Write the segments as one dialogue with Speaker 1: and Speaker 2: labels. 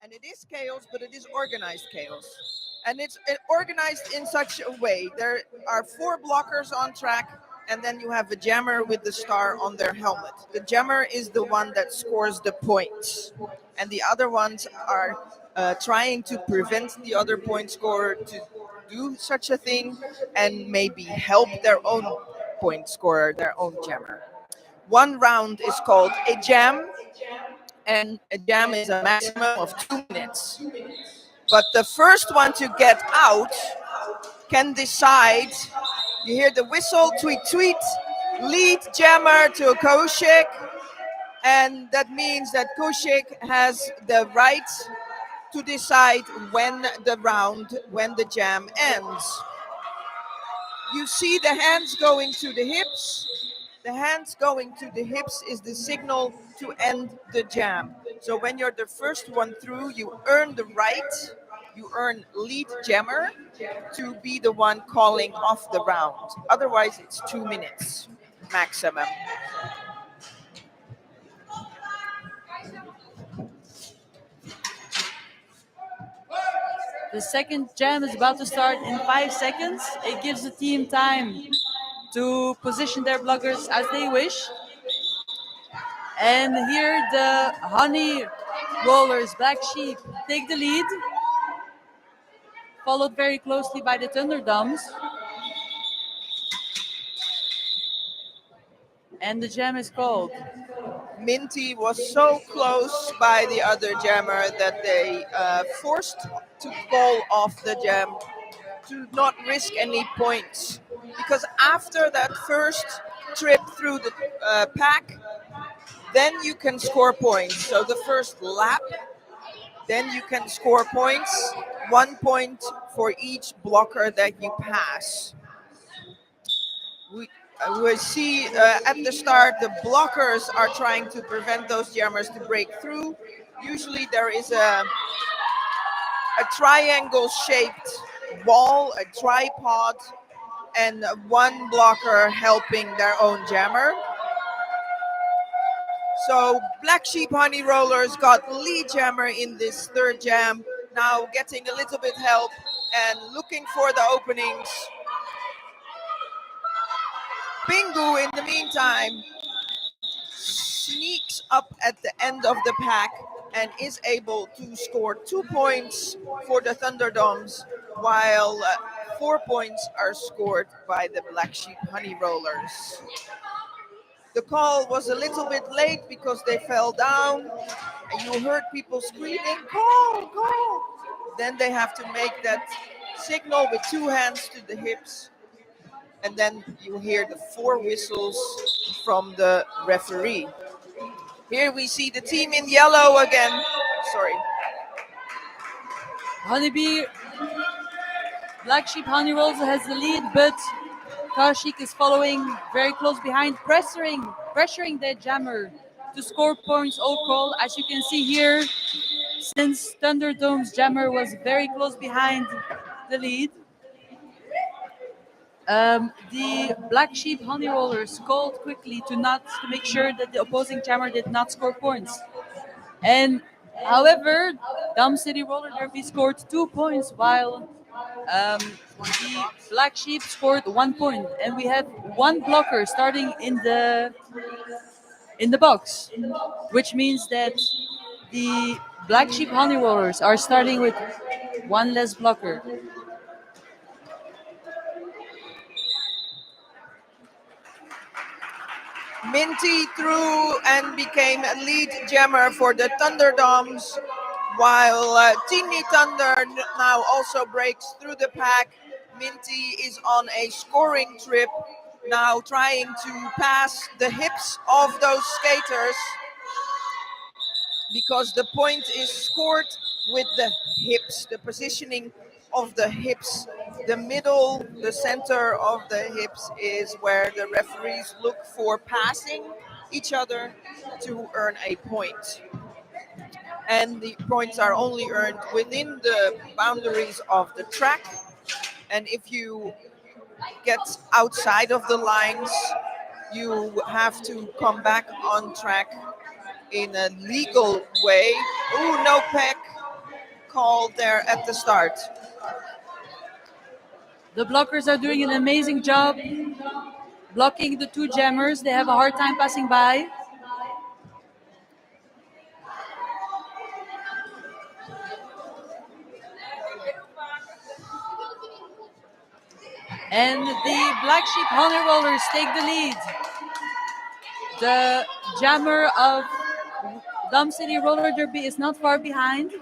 Speaker 1: And it is chaos, but it is organized chaos. And it's organized in such a way. There are 4 blockers on track, and then you have a jammer with the star on their helmet. The jammer is the one that scores the points, and the other ones are trying to prevent the other point scorer to do such a thing and maybe help their own point scorer, their own jammer. One round is called a jam, and a jam is a maximum of 2 minutes. But the first one to get out can decide. You hear the whistle, tweet, tweet, lead jammer to Koshik, and that means that Koshik has the right to decide when the jam ends. You see the hands going to the hips. The hands going to the hips is the signal to end the jam. So when you're the first one through, you earn the right, you earn lead jammer to be the one calling off the round. Otherwise, it's 2 minutes maximum.
Speaker 2: The second jam is about to start in 5 seconds. It gives the team time to position their blockers as they wish. And here the honey rollers, Black Sheep, take the lead, followed very closely by the ThunderDoms. And the jam is called.
Speaker 1: Minty was so close by the other jammer that they forced to call off the jam to not risk any points. Because after that first trip through the pack, then you can score points. So the first lap, then you can score points. 1 point for each blocker that you pass. We see at the start the blockers are trying to prevent those jammers to break through. Usually there is a triangle shaped wall, a tripod, and one blocker helping their own jammer. So Black Sheep Honey Rollers got lead jammer in this third jam, now getting a little bit help and looking for the openings. Pingu, in the meantime, sneaks up at the end of the pack and is able to score 2 points for the ThunderDoms, while 4 points are scored by the Black Sheep Honey Rollers. The call was a little bit late because they fell down, and you heard people screaming, "Call, call!" Then they have to make that signal with 2 hands to the hips, and then you hear the 4 whistles from the referee. Here we see the team in yellow again. Sorry.
Speaker 2: Honeybee, Black Sheep Honey Rolls has the lead, but Kashik is following very close behind, pressuring the jammer to score points overall. As you can see here, since ThunderDome's jammer was very close behind the lead, the Black Sheep Honey Rollers called quickly to make sure that the opposing jammer did not score points. And however, Dam City Roller Derby scored 2 points, while the Black Sheep scored 1 point, and we have 1 blocker starting in the box, which means that the Black Sheep Honey Rollers are starting with 1 less blocker.
Speaker 1: Minty threw and became a lead jammer for the ThunderDoms, while Teeny Thunder now also breaks through the pack. Minty is on a scoring trip, now trying to pass the hips of those skaters, because the point is scored with the hips, the positioning of the hips. The middle, the center of the hips is where the referees look for passing each other to earn a point. And the points are only earned within the boundaries of the track. And if you get outside of the lines, you have to come back on track in a legal way. Ooh, no peck. call there at the start.
Speaker 2: The blockers are doing an amazing job blocking the two jammers. They have a hard time passing by. And the Black Sheep Honey Rollers take the lead. The jammer of Dom City Roller Derby is not far behind.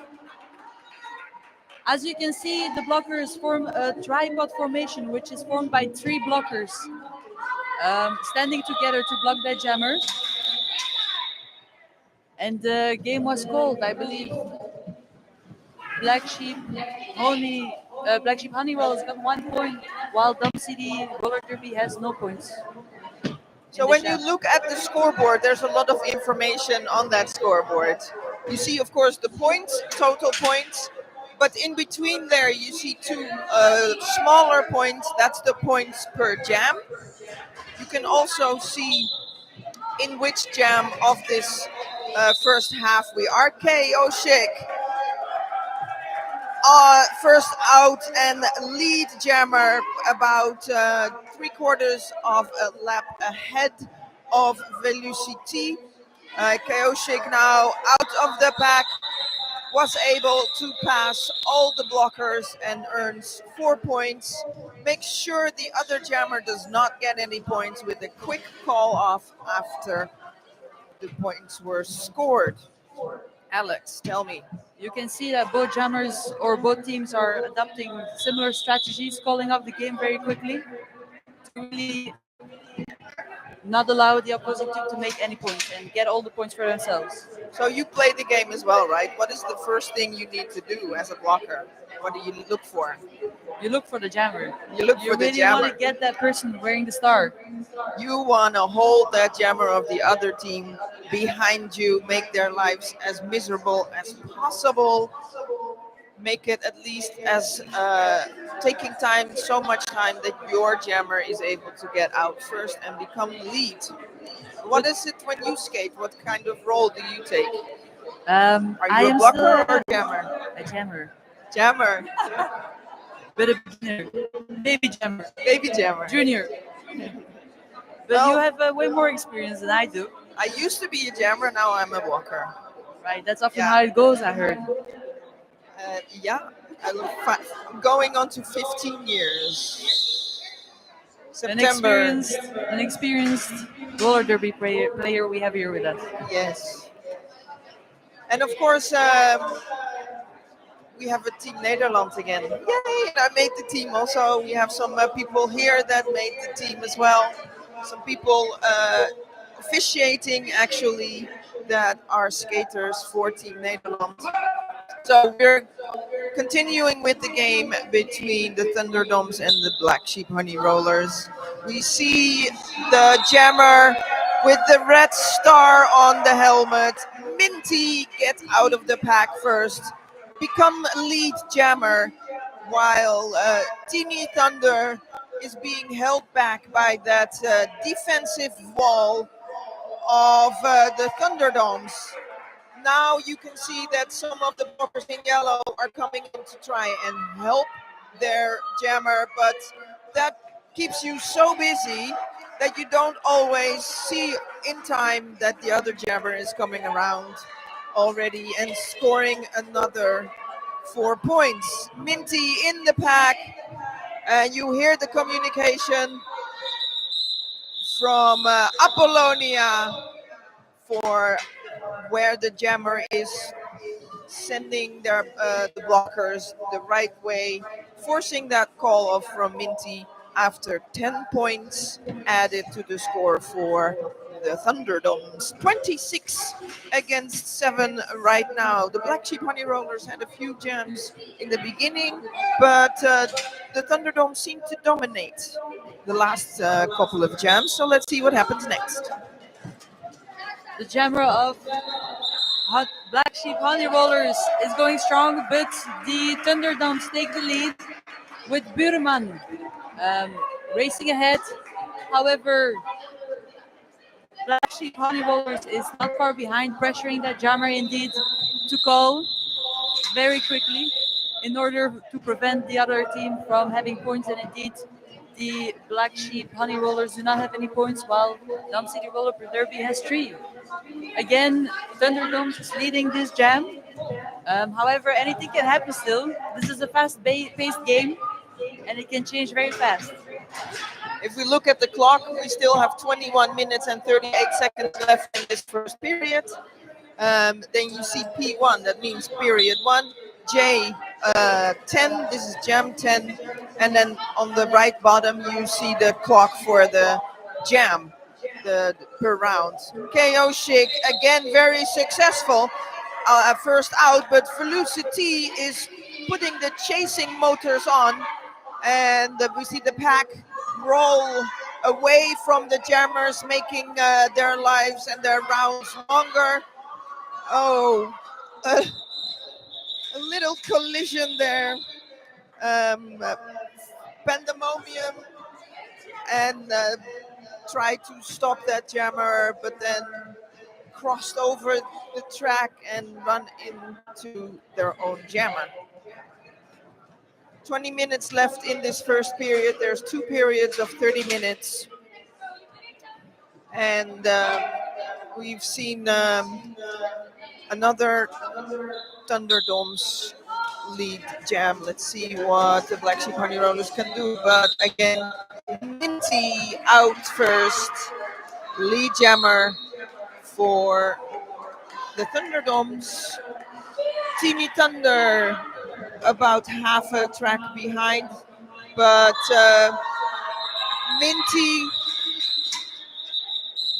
Speaker 2: As you can see, the blockers form a tripod formation, which is formed by three blockers standing together to block that jammer. And the game was called, I believe. Black Sheep Black Sheep Honey Rollers got 1 point, while Dom City Roller Derby has no points.
Speaker 1: So when you look at the scoreboard, there's a lot of information on that scoreboard. You see, of course, the points, total points, but in between there you see two smaller points. That's the points per jam. You can also see in which jam of this first half we are. KO Chic, first out and lead jammer, about 3/4 of a lap ahead of Velocity. KO Chic now out of the pack, was able to pass all the blockers and earns 4 points. Make sure the other jammer does not get any points with a quick call off after the points were scored. Alex, tell me.
Speaker 2: You can see that both jammers or both teams are adopting similar strategies, calling off the game very quickly to really not allow the opposing team to make any points and get all the points for themselves.
Speaker 1: So you play the game as well, right? What is the first thing you need to do as a blocker? What do you look for?
Speaker 2: You look for the jammer.
Speaker 1: You look for the
Speaker 2: really
Speaker 1: jammer.
Speaker 2: want to get that person wearing the star.
Speaker 1: You want to hold that jammer of the other team behind you, make their lives as miserable as possible, make it at least as taking time, so much time that your jammer is able to get out first and become lead. What is it when you skate? What kind of role do you take? Are you a blocker or jammer?
Speaker 2: A jammer.
Speaker 1: Jammer.
Speaker 2: But a beginner. Baby jammer.
Speaker 1: Baby jammer.
Speaker 2: Junior. But you have way more experience than I do.
Speaker 1: I used to be a jammer, now I'm a blocker.
Speaker 2: Right, that's often how it goes, I heard.
Speaker 1: Yeah, going on to 15 years. September.
Speaker 2: An experienced roller derby player we have here with us.
Speaker 1: Yes. And of course, we have a Team Nederland again. Yay! I made the team also. We have some people here that made the team as well. Some people officiating actually that are skaters for Team Nederland. So we're continuing with the game between the ThunderDoms and the Black Sheep Honey Rollers. We see the jammer with the red star on the helmet. Minty gets out of the pack first, become lead jammer, while Teeny Thunder is being held back by that defensive wall of the ThunderDoms. Now you can see that some of the blockers in yellow are coming in to try and help their jammer, but that keeps you so busy that you don't always see in time that the other jammer is coming around already and scoring another 4 points. Minty in the pack, and you hear the communication from Apollonia for where the jammer is sending their the blockers the right way, forcing that call off from Minty after 10 points added to the score for the ThunderDoms. 26 against 7 right now. The Black Sheep Honey Rollers had a few jams in the beginning, but the ThunderDoms seem to dominate the last couple of jams. So let's see what happens next.
Speaker 2: The jammer of Black Sheep Honey Rollers is going strong, but the ThunderDoms take the lead with Burman racing ahead. However, Black Sheep Honey Rollers is not far behind, pressuring that jammer indeed to call. very quickly in order to prevent the other team from having points. And indeed, the Black Sheep Honey Rollers do not have any points, while Dom City Roller Derby has 3. Again, ThunderDoms is leading this jam. However, anything can happen still. This is a fast-paced game, and it can change very fast.
Speaker 1: If we look at the clock, we still have 21 minutes and 38 seconds left in this first period. Then you see P1, that means period 1. J 10, this is jam 10. And then on the right bottom, you see the clock for the jam, the per round. KO Chic, again, very successful at first out, but Felicity is putting the chasing motors on. And we see the pack roll away from the jammers, making their lives and their rounds longer. Oh, a little collision there. Pandemonium, and tried to stop that jammer, but then crossed over the track and run into their own jammer. 20 minutes left in this first period. There's 2 periods of 30 minutes. And we've seen another ThunderDoms lead jam. Let's see what the Black Sheep Honey Rollers can do. But again, Minty out first, lead jammer for the ThunderDoms. Teamy Thunder about half a track behind, but Minty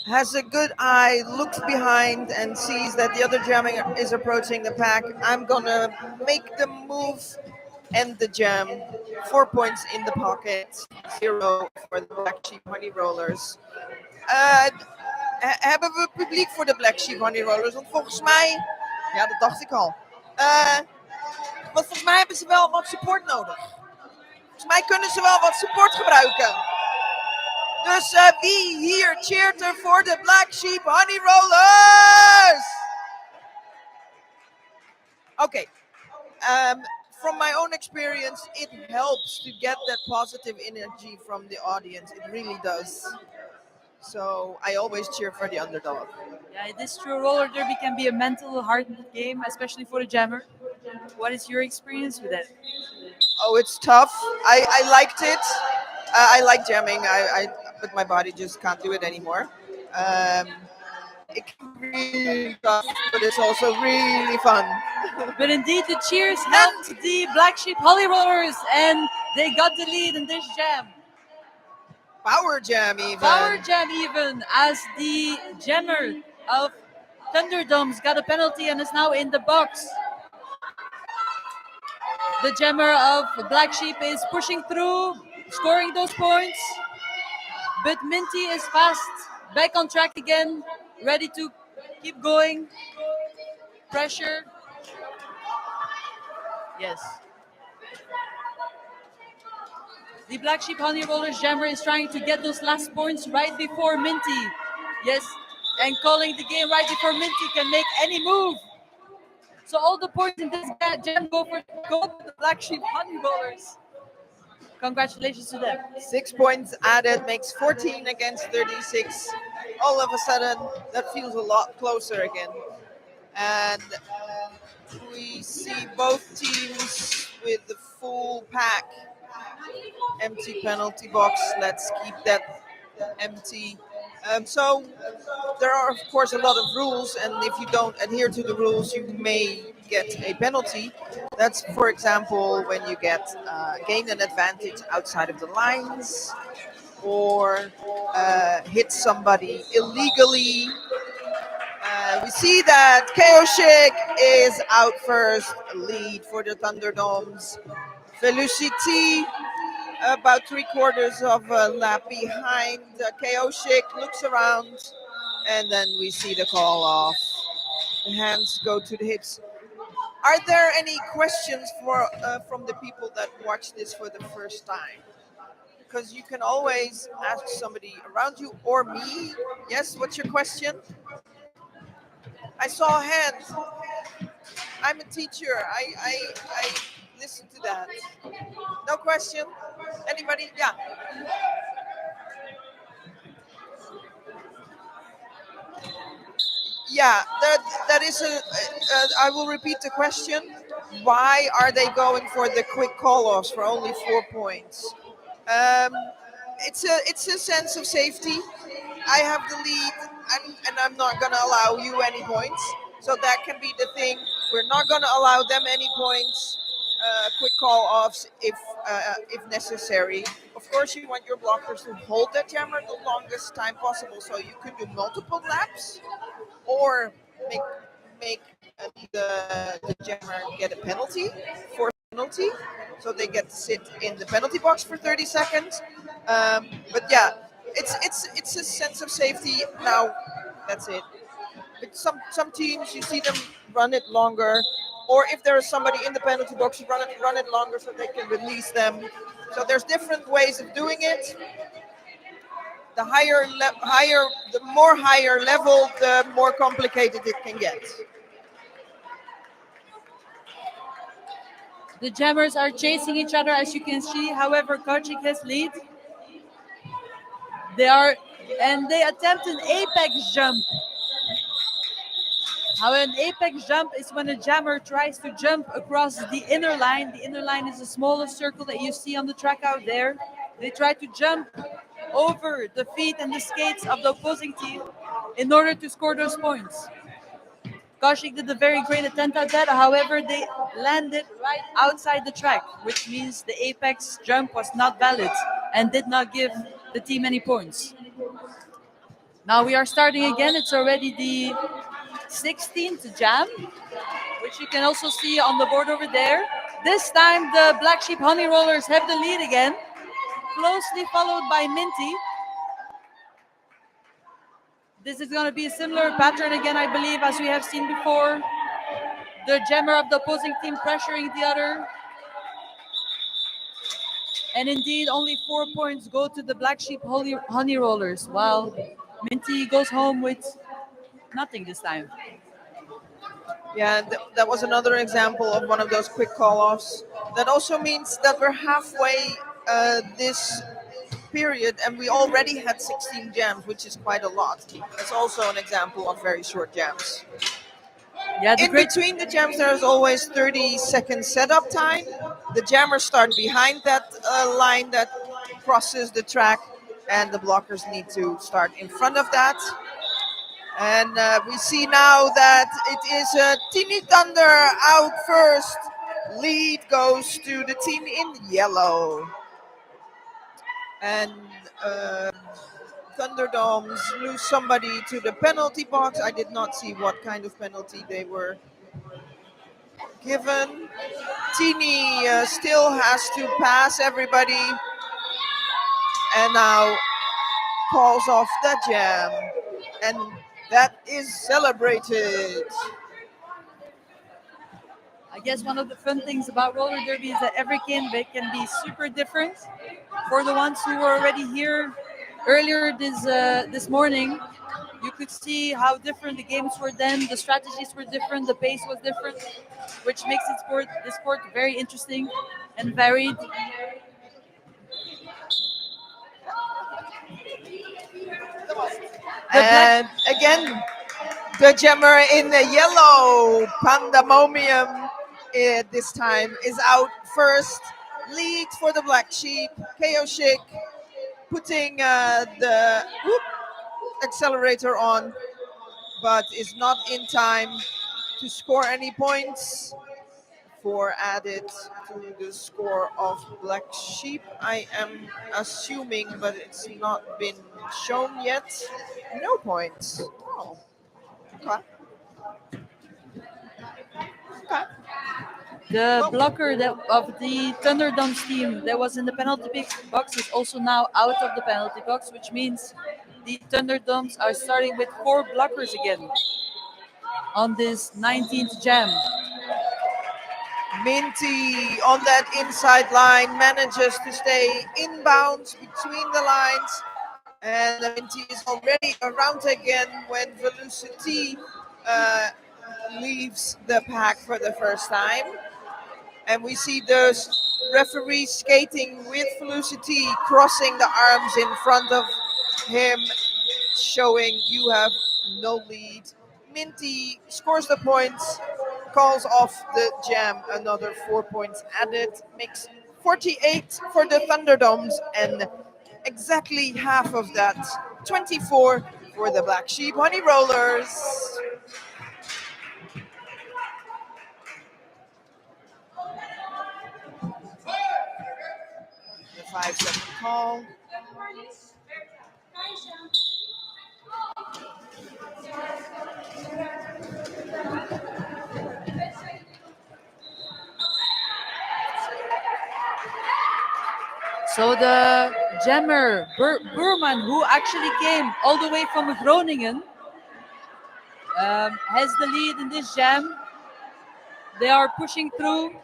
Speaker 1: has a good eye, looks behind and sees that the other jamming is approaching the pack. I'm gonna make the move, end the jam. 4 points in the pocket, 0 for the Black Sheep Honey Rollers. Hebben we publiek voor de Black Sheep Honey Rollers? Want volgens mij, ja, dat dacht ik al. Want volgens mij hebben ze wel wat support nodig. Volgens mij kunnen ze wel wat support gebruiken. Dus wie hier cheert er voor de Black Sheep Honey Rollers? Okay. From my own experience, it helps to get that positive energy from the audience. It really does. So I always cheer for the underdog.
Speaker 2: Yeah, this true roller derby can be a mental hard game, especially for the jammer. What is your experience with it?
Speaker 1: Oh, it's tough. I liked it. I like jamming. But my body just can't do it anymore. It can be really tough, but it's also really fun.
Speaker 2: But indeed, the cheers helped the Black Sheep Honey Rollers, and they got the lead in this jam.
Speaker 1: Power jam even.
Speaker 2: Power jam even, as the jammer of ThunderDoms got a penalty and is now in the box. The jammer of Black Sheep is pushing through, scoring those points. But Minty is fast, back on track again, ready to keep going. Pressure. Yes. The Black Sheep Honey Rollers jammer is trying to get those last points right before Minty. Yes, and calling the game right before Minty can make any move. So all the points in this jam go to the Black Sheep Honey Rollers. Congratulations to them.
Speaker 1: 6 points added makes 14 against 36. All of a sudden, that feels a lot closer again. And we see both teams with the full pack. Empty penalty box. Let's keep that empty. So there are, of course, a lot of rules, and if you don't adhere to the rules, you may get a penalty. That's, for example, when you gain an advantage outside of the lines, or hit somebody illegally. We see that KO Chic is out first, lead for the ThunderDoms. Felicity about 3/4 of a lap behind. KO Chic looks around, and then we see the call off. The hands go to the hips. Are there any questions from the people that watch this for the first time? Because you can always ask somebody around you or me. Yes, what's your question? I saw a hand. I'm a teacher. I listen to that. No question. Anybody? Yeah. Yeah. That is I will repeat the question. Why are they going for the quick call-offs for only 4 points? Um, it's a sense of safety. I have the lead, and I'm not going to allow you any points. So that can be the thing. We're not going to allow them any points. Quick call offs if necessary. Of course, you want your blockers to hold that jammer the longest time possible, so you could do multiple laps or make the jammer get a penalty, force penalty, so they get to sit in the penalty box for 30 seconds. But yeah, it's a sense of safety. Now, that's it. But some teams you see them run it longer, or if there is somebody in the penalty box, you run it longer so they can release them. So there's different ways of doing it. The the more higher level, the more complicated it can get.
Speaker 2: The jammers are chasing each other, as you can see. However, Kochik has lead. They attempt an apex jump. How an apex jump is when a jammer tries to jump across the inner line. The inner line is the smallest circle that you see on the track out there. They try to jump over the feet and the skates of the opposing team in order to score those points. Koshik did a very great attempt at that. However, they landed right outside the track, which means the apex jump was not valid and did not give the team any points. Now we are starting again. It's already the 16th jam, which you can also see on the board over there. This time the Black Sheep Honey Rollers have the lead again, closely followed by Minty. This is going to be a similar pattern again, I believe, as we have seen before. The jammer of the opposing team pressuring the other. And indeed, only 4 points go to the Black Sheep Honey Rollers, while Minty goes home with nothing this time.
Speaker 1: Yeah, that was another example of one of those quick call-offs. That also means that we're halfway this period, and we already had 16 jams, which is quite a lot. That's also an example of very short jams.
Speaker 2: Yeah,
Speaker 1: In between the jams, there's always 30-second setup time. The jammers start behind that line that crosses the track, and the blockers need to start in front of that. And we see now that it is Teeny Thunder out first. Lead goes to the team in yellow. And ThunderDoms lose somebody to the penalty box. I did not see what kind of penalty they were given. Teeny still has to pass everybody. And now calls off the jam. And that is celebrated.
Speaker 2: I guess one of the fun things about roller derby is that every game can be super different. For the ones who were already here earlier this morning, you could see how different the games were then. The strategies were different, the pace was different, which makes the sport very interesting and varied.
Speaker 1: And again, the jammer in the yellow, Pandemonium, this time is out first. Lead for the Black Sheep, Chaotic, putting the accelerator on, but is not in time to score any points for added to the score of Black Sheep. I am assuming, but it's not been shown yet. No points. Oh, okay. Okay.
Speaker 2: The blocker of the ThunderDoms team that was in the penalty box is also now out of the penalty box, which means the ThunderDoms are starting with 4 blockers again on this 19th jam.
Speaker 1: Minty on that inside line manages to stay inbounds between the lines. And Minty is already around again when Velocity leaves the pack for the first time. And we see the referee skating with Felicity, crossing the arms in front of him, showing you have no lead. Minty scores the points, calls off the jam, another 4 points added, makes 48 for the Thunderdoms, and exactly half of that, 24 for the Black Sheep Honey Rollers. The 5-second call.
Speaker 2: So the jammer Burman, who actually came all the way from Groningen, has the lead in this jam. They are pushing through,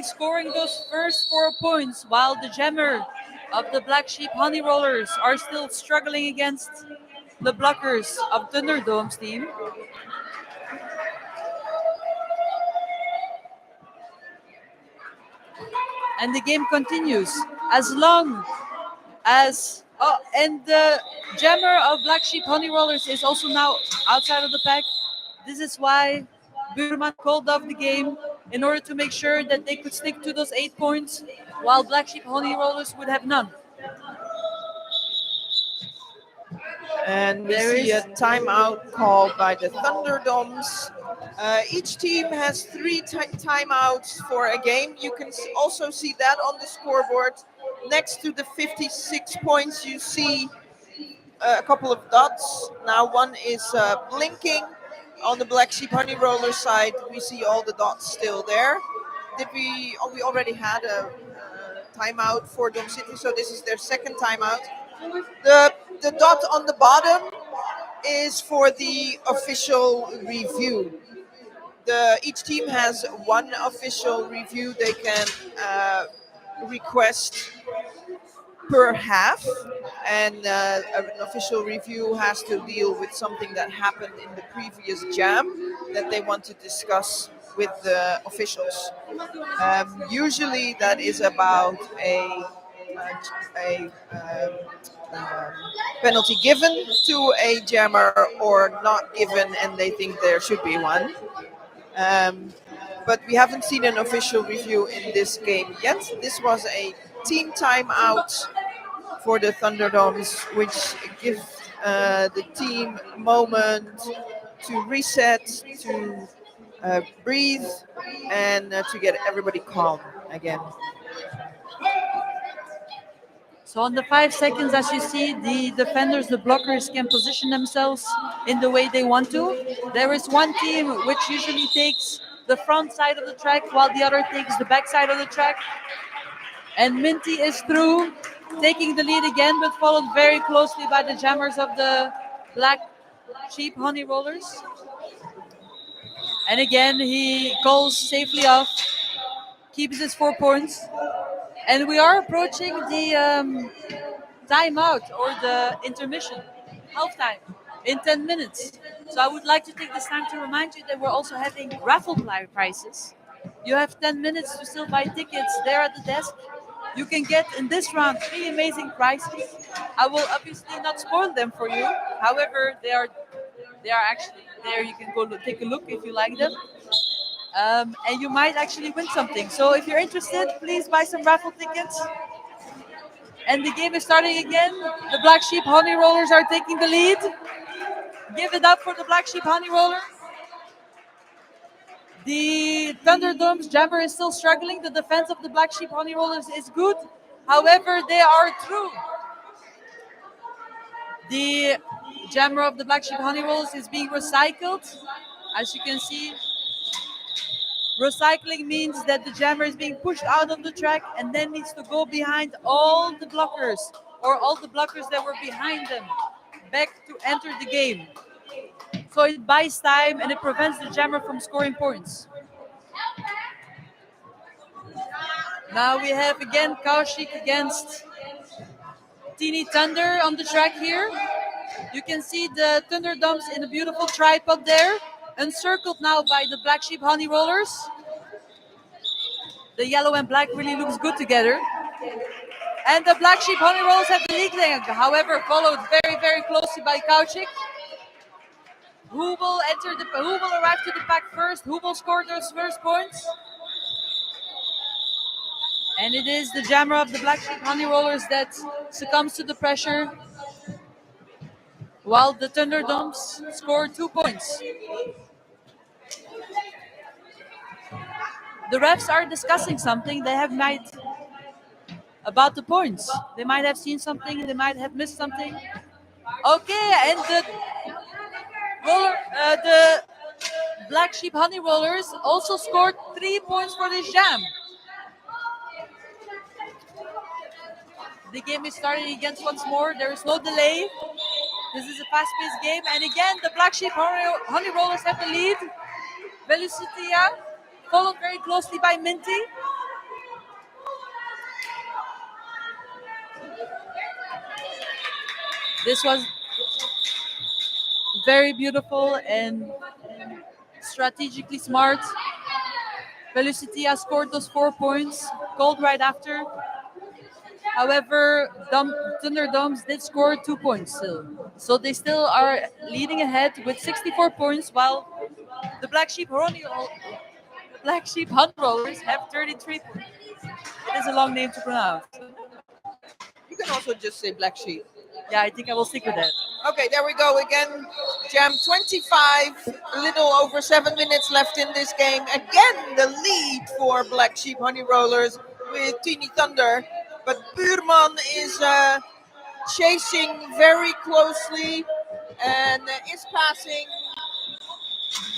Speaker 2: scoring those first 4 points, while the jammer of the Black Sheep Honey Rollers are still struggling against the blockers of ThunderDoms team. And the game continues as long as and the jammer of Black Sheep Honey Rollers is also now outside of the pack. This is why Burman called off the game in order to make sure that they could stick to those 8 points, while Black Sheep Honey Rollers would have none.
Speaker 1: And we see a timeout called by the Thunderdoms. Each team has 3 timeouts for a game. You can also see that on the scoreboard. Next to the 56 points, you see a couple of dots. Now one is blinking. On the Black Sheep Honey Roller side, we see all the dots still there. We already had a timeout for Dom City, so this is their second timeout. The dot on the bottom is for the official review. Each team has one official review they can request per half, and an official review has to deal with something that happened in the previous jam that they want to discuss with the officials. Usually that is about a penalty given to a jammer or not given, and they think there should be one. But we haven't seen an official review in this game yet. This was a team timeout for the Thunderdoms, which gives the team a moment to reset, to breathe, and to get everybody calm again.
Speaker 2: So on the 5 seconds, as you see, the defenders, the blockers can position themselves in the way they want to. There is one team which usually takes the front side of the track while the other takes the back side of the track. And Minty is through, taking the lead again, but followed very closely by the jammers of the Black Sheep Honey Rollers. And again, he calls safely off, keeps his 4 points. And we are approaching the timeout or the intermission, halftime, in 10 minutes. So I would like to take this time to remind you that we're also having raffle prizes. You have 10 minutes to still buy tickets there at the desk. You can get in this round 3 amazing prizes. I will obviously not spoil them for you. However, they are actually there. You can go take a look if you like them. And you might actually win something. So if you're interested, please buy some raffle tickets. And the game is starting again. The Black Sheep Honey Rollers are taking the lead. Give it up for the Black Sheep Honey Rollers. The ThunderDoms jammer is still struggling. The defense of the Black Sheep Honey Rollers is good. However, they are through. The jammer of the Black Sheep Honey Rollers is being recycled. As you can see, recycling means that the jammer is being pushed out of the track and then needs to go behind all the blockers or all the blockers that were behind them back to enter the game. So it buys time and it prevents the jammer from scoring points. Now we have again Kaushik against Teeny Thunder on the track here. You can see the ThunderDoms in a beautiful tripod there. encircled now by the Black Sheep Honey Rollers. The yellow and black really looks good together. And the Black Sheep Honey Rollers have the lead lane, however, followed very, very closely by Kauchik. Who will arrive to the pack first? Who will score those first points? And it is the jammer of the Black Sheep Honey Rollers that succumbs to the pressure, while the ThunderDoms score 2 points. The refs are discussing something. They have might about the points. They might have seen something. They might have missed something. Okay, and the Black Sheep Honey Rollers also scored 3 points for this jam. The game is starting again once more. There is no delay. This is a fast-paced game, and again the Black Sheep Honey Rollers have the lead. Velocitia, followed very closely by Minty. This was very beautiful and strategically smart. Velocitia scored those 4 points, called right after. However, ThunderDoms did score 2 points still. So they still are leading ahead with 64 points, while the Black Sheep Honey Rollers have 33 points. It is a long name to pronounce.
Speaker 1: You can also just say Black Sheep.
Speaker 2: Yeah, I think I will stick with that.
Speaker 1: Okay, there we go again. Jam 25, a little over 7 minutes left in this game. Again, the lead for Black Sheep Honey Rollers with Teeny Thunder. But Buurman is chasing very closely and is passing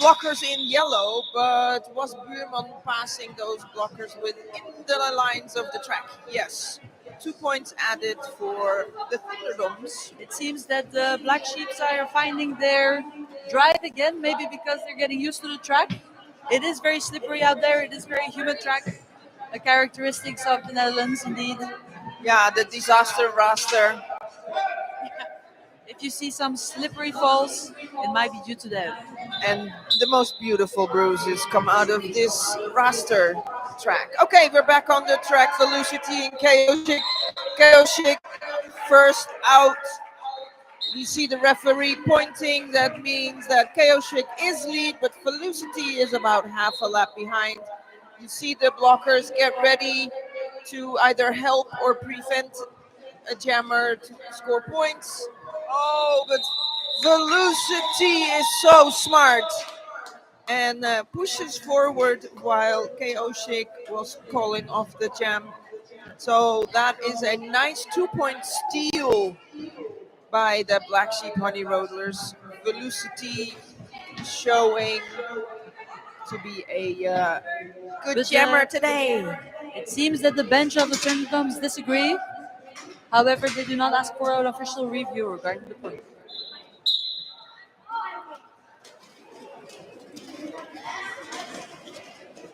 Speaker 1: blockers in yellow, but was Buurman passing those blockers within the lines of the track? Yes. 2 points added for the ThunderDoms.
Speaker 2: It seems that the Black Sheeps are finding their drive again, maybe because they're getting used to the track. It is very slippery out there. It is very humid track. A characteristics of the Netherlands, indeed.
Speaker 1: Yeah, the disaster raster.
Speaker 2: If you see some slippery falls, it might be due to that.
Speaker 1: And the most beautiful bruises come out of this raster track. Okay, we're back on the track. Velocity and Kauchik. Kauchik first out. We see the referee pointing. That means that Kauchik is lead, but Velocity is about half a lap behind. You see the blockers get ready to either help or prevent a jammer to score points. Oh, but Velocity is so smart and pushes forward while Kauchik was calling off the jam. So that is a nice 2-point steal by the Black Sheep Honey Rollers. Velocity showing to be a good jammer today.
Speaker 2: It seems that the bench of the ThunderDoms disagree. However, they do not ask for an official review regarding the point.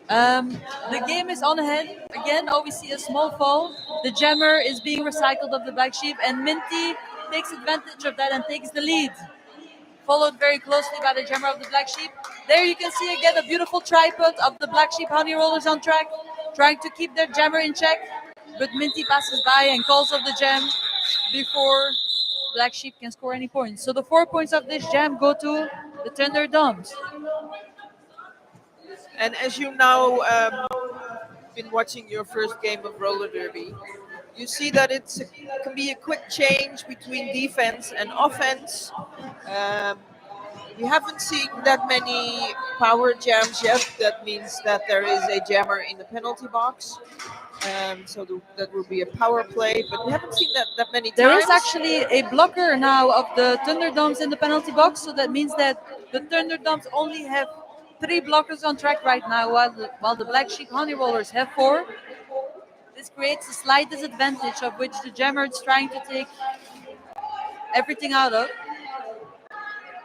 Speaker 2: The game is on ahead. Again, we see a small fall. The jammer is being recycled of the Black Sheep, and Minty takes advantage of that and takes the lead. Followed very closely by the jammer of the Black Sheep. There you can see again a beautiful tripod of the Black Sheep Honey Rollers on track, trying to keep their jammer in check. But Minty passes by and calls off the jam before Black Sheep can score any points. So the 4 points of this jam go to the ThunderDoms.
Speaker 1: And as you now been watching your first game of roller derby, you see that it can be a quick change between defense and offense. We haven't seen that many power jams yet. That means that there is a jammer in the penalty box. That will be a power play, but we haven't seen that many times.
Speaker 2: There is actually a blocker now of the ThunderDoms in the penalty box, so that means that the ThunderDoms only have 3 blockers on track right now, while the Black Sheep Honey Rollers have 4. This creates a slight disadvantage of which the jammer is trying to take everything out of.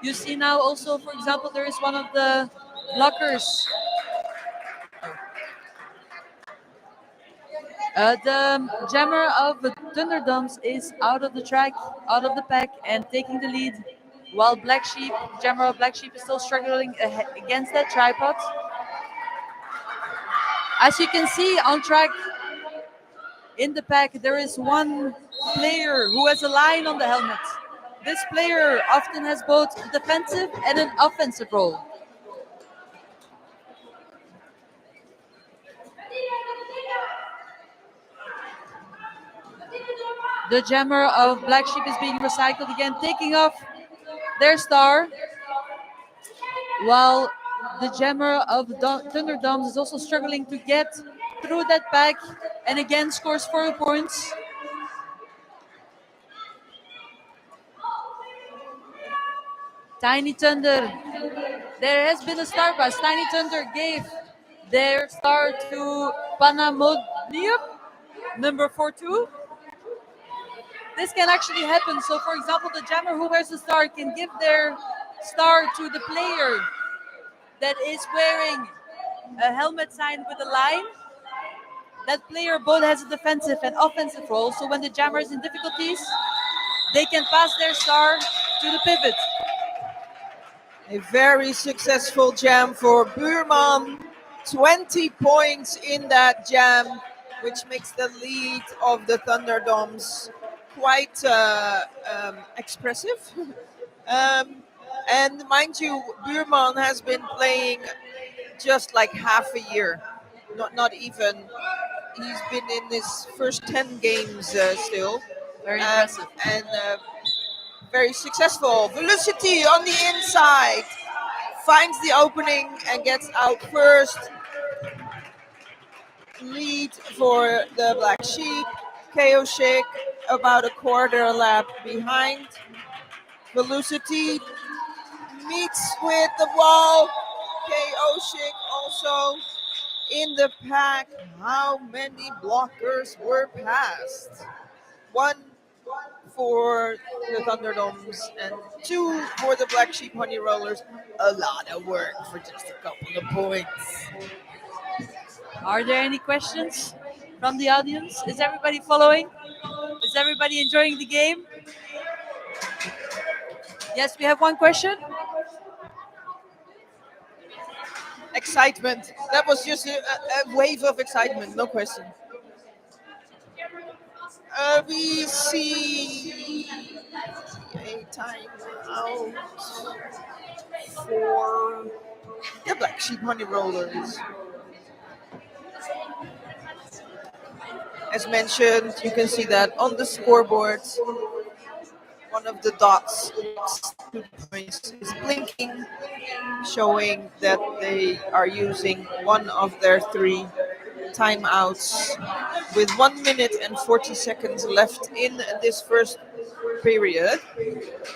Speaker 2: You see now also, for example, there is one of the blockers. The jammer of the ThunderDoms is out of the track, out of the pack, and taking the lead while Black Sheep, Jammer of Black Sheep is still struggling against that tripod. As you can see on track in the pack, there is one player who has a line on the helmet. This player often has both a defensive and an offensive role. The Jammer of Black Sheep is being recycled again, taking off their star, while the Jammer of ThunderDoms is also struggling to get through that pack and again scores 4 points. Tiny Thunder, there has been a star pass. Tiny Thunder gave their star to Panamodium, number 42. This can actually happen. So, for example, the Jammer who wears the star can give their star to the player that is wearing a helmet sign with a line. That player both has a defensive and offensive role. So when the Jammer is in difficulties, they can pass their star to the pivot.
Speaker 1: A very successful jam for Buurman. 20 points in that jam, which makes the lead of the ThunderDoms quite expressive. And mind you, Buurman has been playing just like half a year, not even. He's been in his first 10 games still.
Speaker 2: Very impressive.
Speaker 1: And very successful. Velocity on the inside finds the opening and gets out first. Lead for the Black Sheep. KO Shake about a quarter lap behind. Velocity meets with the wall. KO Shake also in the pack. How many blockers were passed? 1 for the ThunderDoms and 2 for the Black Sheep Honey Rollers. A lot of work for just a couple of points.
Speaker 2: Are there any questions from the audience? Is everybody following? Is everybody enjoying the game? Yes, we have one question.
Speaker 1: Excitement. That was just a wave of excitement, no question. We see a time out for the Black Sheep Honey Rollers. As mentioned, you can see that on the scoreboard, one of the dots to the points is blinking, showing that they are using one of their 3 timeouts with 1 minute and 40 seconds left in this first period.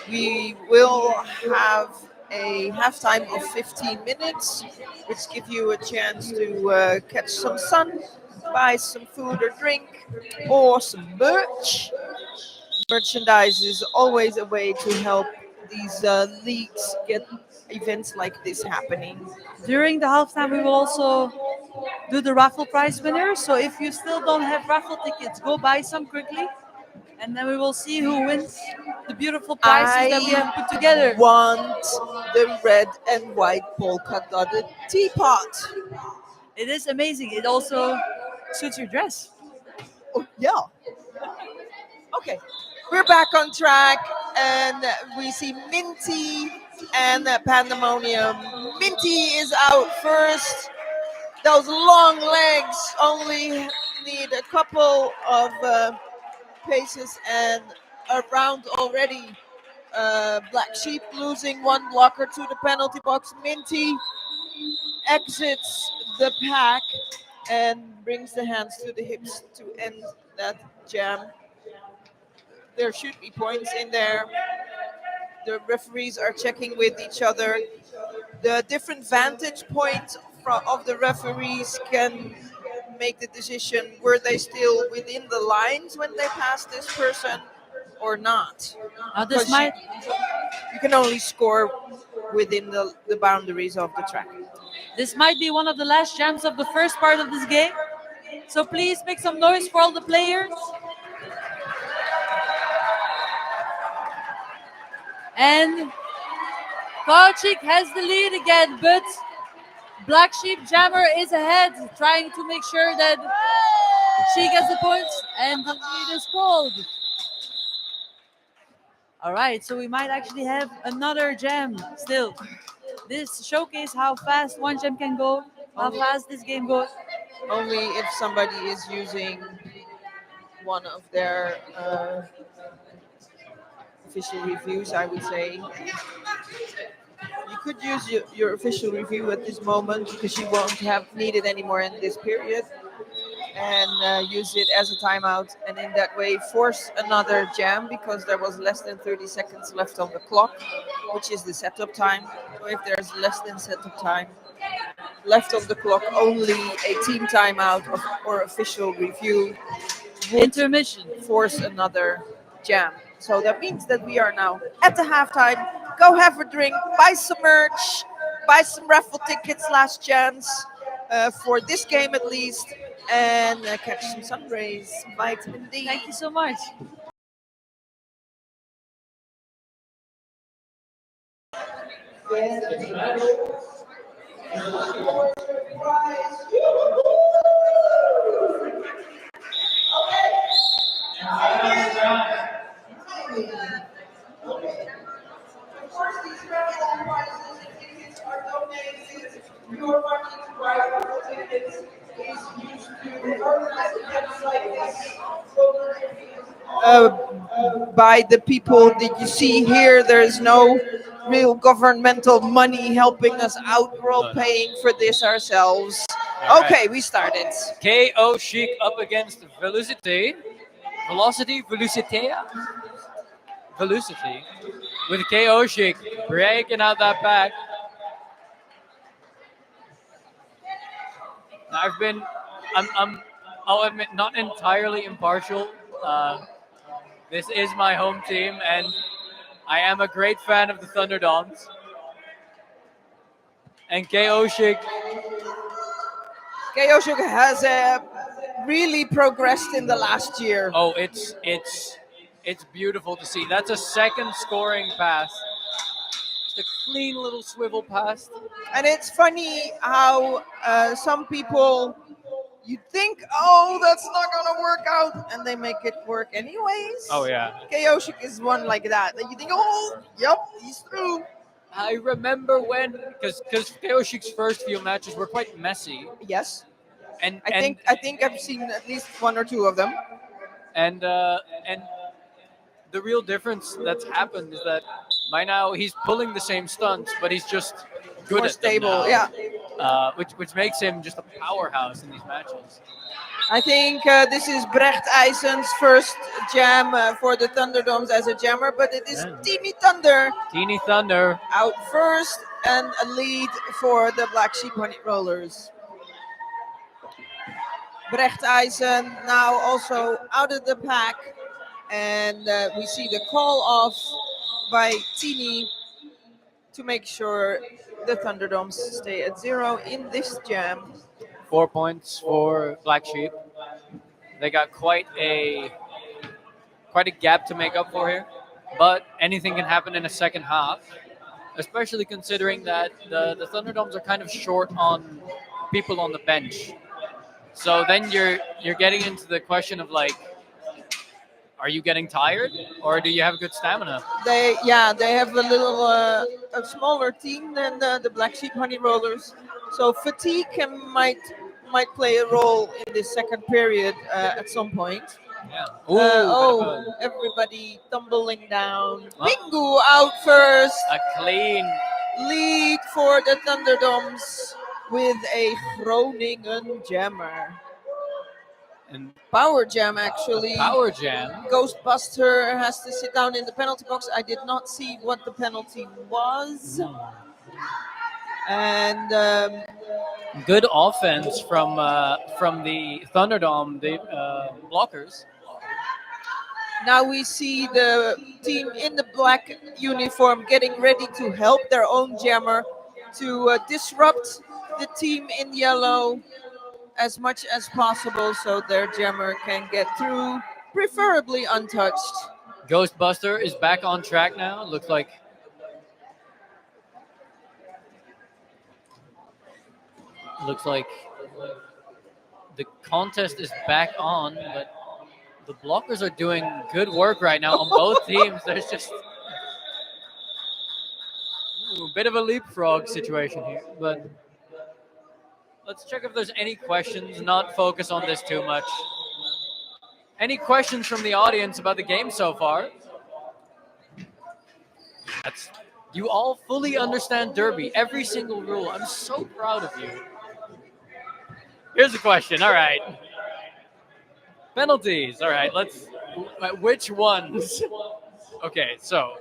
Speaker 1: We will have a halftime of 15 minutes, which give you a chance to catch some sun, buy some food or drink, or some merch. Merchandise is always a way to help these leagues get events like this happening.
Speaker 2: During the halftime, we will also do the raffle prize winners. So if you still don't have raffle tickets, go buy some quickly. And then we will see who wins the beautiful prizes that we have put together.
Speaker 1: Want the red and white polka dotted teapot.
Speaker 2: It is amazing. It also suits your dress.
Speaker 1: Oh, yeah. Okay, we're back on track, and we see Minty and Pandemonium. Minty is out first. Those long legs only need a couple of paces and around already. Black Sheep losing 1 blocker to the penalty box. Minty exits the pack and brings the hands to the hips to end that jam. There should be points in there. The referees are checking with each other. The different vantage points of the referees can make the decision, were they still within the lines when they passed this person or not.
Speaker 2: Now this might
Speaker 1: You can only score within the boundaries of the track.
Speaker 2: This might be one of the last jams of the first part of this game. So please make some noise for all the players. And Kowchik has the lead again, but Black Sheep Jammer is ahead, trying to make sure that she gets the points, and the lead is called. All right, so we might actually have another gem still. This showcase how fast one gem can go, how fast this game goes.
Speaker 1: Only if somebody is using one of their official reviews, I would say. You could use your official review at this moment because you won't have needed anymore in this period, and use it as a timeout, and in that way force another jam because there was less than 30 seconds left on the clock, which is the setup time. So if there's less than setup time left on the clock, only a team timeout or official review would
Speaker 2: Intermission.
Speaker 1: force another jam. So that means that we are now at the halftime. Go have a drink, buy some merch, buy some raffle tickets, last chance for this game at least, and catch some sun rays, vitamin D.
Speaker 2: Thank you so much.
Speaker 1: Of course, these raffle prizes and tickets are donated. Your money to buy raffle tickets is used to organize events like this. By the people that you see here, there's no real governmental money helping us out. We're all paying for this ourselves.
Speaker 3: All right.
Speaker 1: Okay, we started.
Speaker 3: KO Chic up against Velocity. Velocity. With KO Chic breaking out that back. I'll admit, not entirely impartial. This is my home team, and I am a great fan of the ThunderDoms. And KO Chic,
Speaker 1: Kyoshuk has really progressed in the last year.
Speaker 3: oh, it's beautiful to see. That's a second scoring pass. Just a clean little swivel pass.
Speaker 1: And it's funny how some people, you think, oh, that's not going to work out, and they make it work anyways.
Speaker 3: Oh yeah.
Speaker 1: Kyoshik is one like that. And you think, oh, yep, he's through.
Speaker 3: I remember when, because KO Chic's first few matches were quite messy,
Speaker 1: Yes,
Speaker 3: and
Speaker 1: I think I've seen at least one or two of them.
Speaker 3: and the real difference that's happened is that by now he's pulling the same stunts, but he's just good
Speaker 1: More
Speaker 3: at
Speaker 1: stable,
Speaker 3: them
Speaker 1: yeah.
Speaker 3: now, which makes him just a powerhouse in these matches.
Speaker 1: I think this is Brecht Eisen's first jam for the Thunderdoms as a jammer, but it is
Speaker 3: Yeah.
Speaker 1: Teeny Thunder
Speaker 3: Teeny Thunder,
Speaker 1: out first and a lead for the Black Sheep Honey Rollers. Brecht Eisen now also out of the pack, and we see the call off by Teeny to make sure the Thunderdoms stay at 0 in this jam.
Speaker 3: 4 points for Black Sheep. They got quite a gap to make up for here, but anything can happen in a second half, especially considering that the Thunderdoms are kind of short on people on the bench. So then you're getting into the question of like, are you getting tired or do you have good stamina?
Speaker 1: They have a smaller team than the Black Sheep Honey Rollers, so fatigue might play a role in this second period at some point.
Speaker 3: Yeah.
Speaker 1: Everybody tumbling down.
Speaker 3: Huh?
Speaker 1: Bingo out first.
Speaker 3: A clean
Speaker 1: Lead for the Thunderdoms with a Groningen jammer.
Speaker 3: and
Speaker 1: Power jam, actually.
Speaker 3: power jam.
Speaker 1: Ghostbuster has to sit down in the penalty box. I did not see what the penalty was. And
Speaker 3: Good offense from the Thunderdome, the blockers.
Speaker 1: now we see the team in the black uniform getting ready to help their own jammer to disrupt the team in yellow as much as possible so their jammer can get through, preferably untouched.
Speaker 3: Ghostbuster is back on track now. Looks like Looks like the contest is back on, but the blockers are doing good work right now on both teams. There's just a bit of a leapfrog situation here, but let's check if there's any questions. Not focus on this too much. Any questions from the audience about the game so far? That's you all fully understand Derby, every single rule. I'm so proud of you. Here's a question. All right. Penalties. All right. Let's. Which ones? Okay. So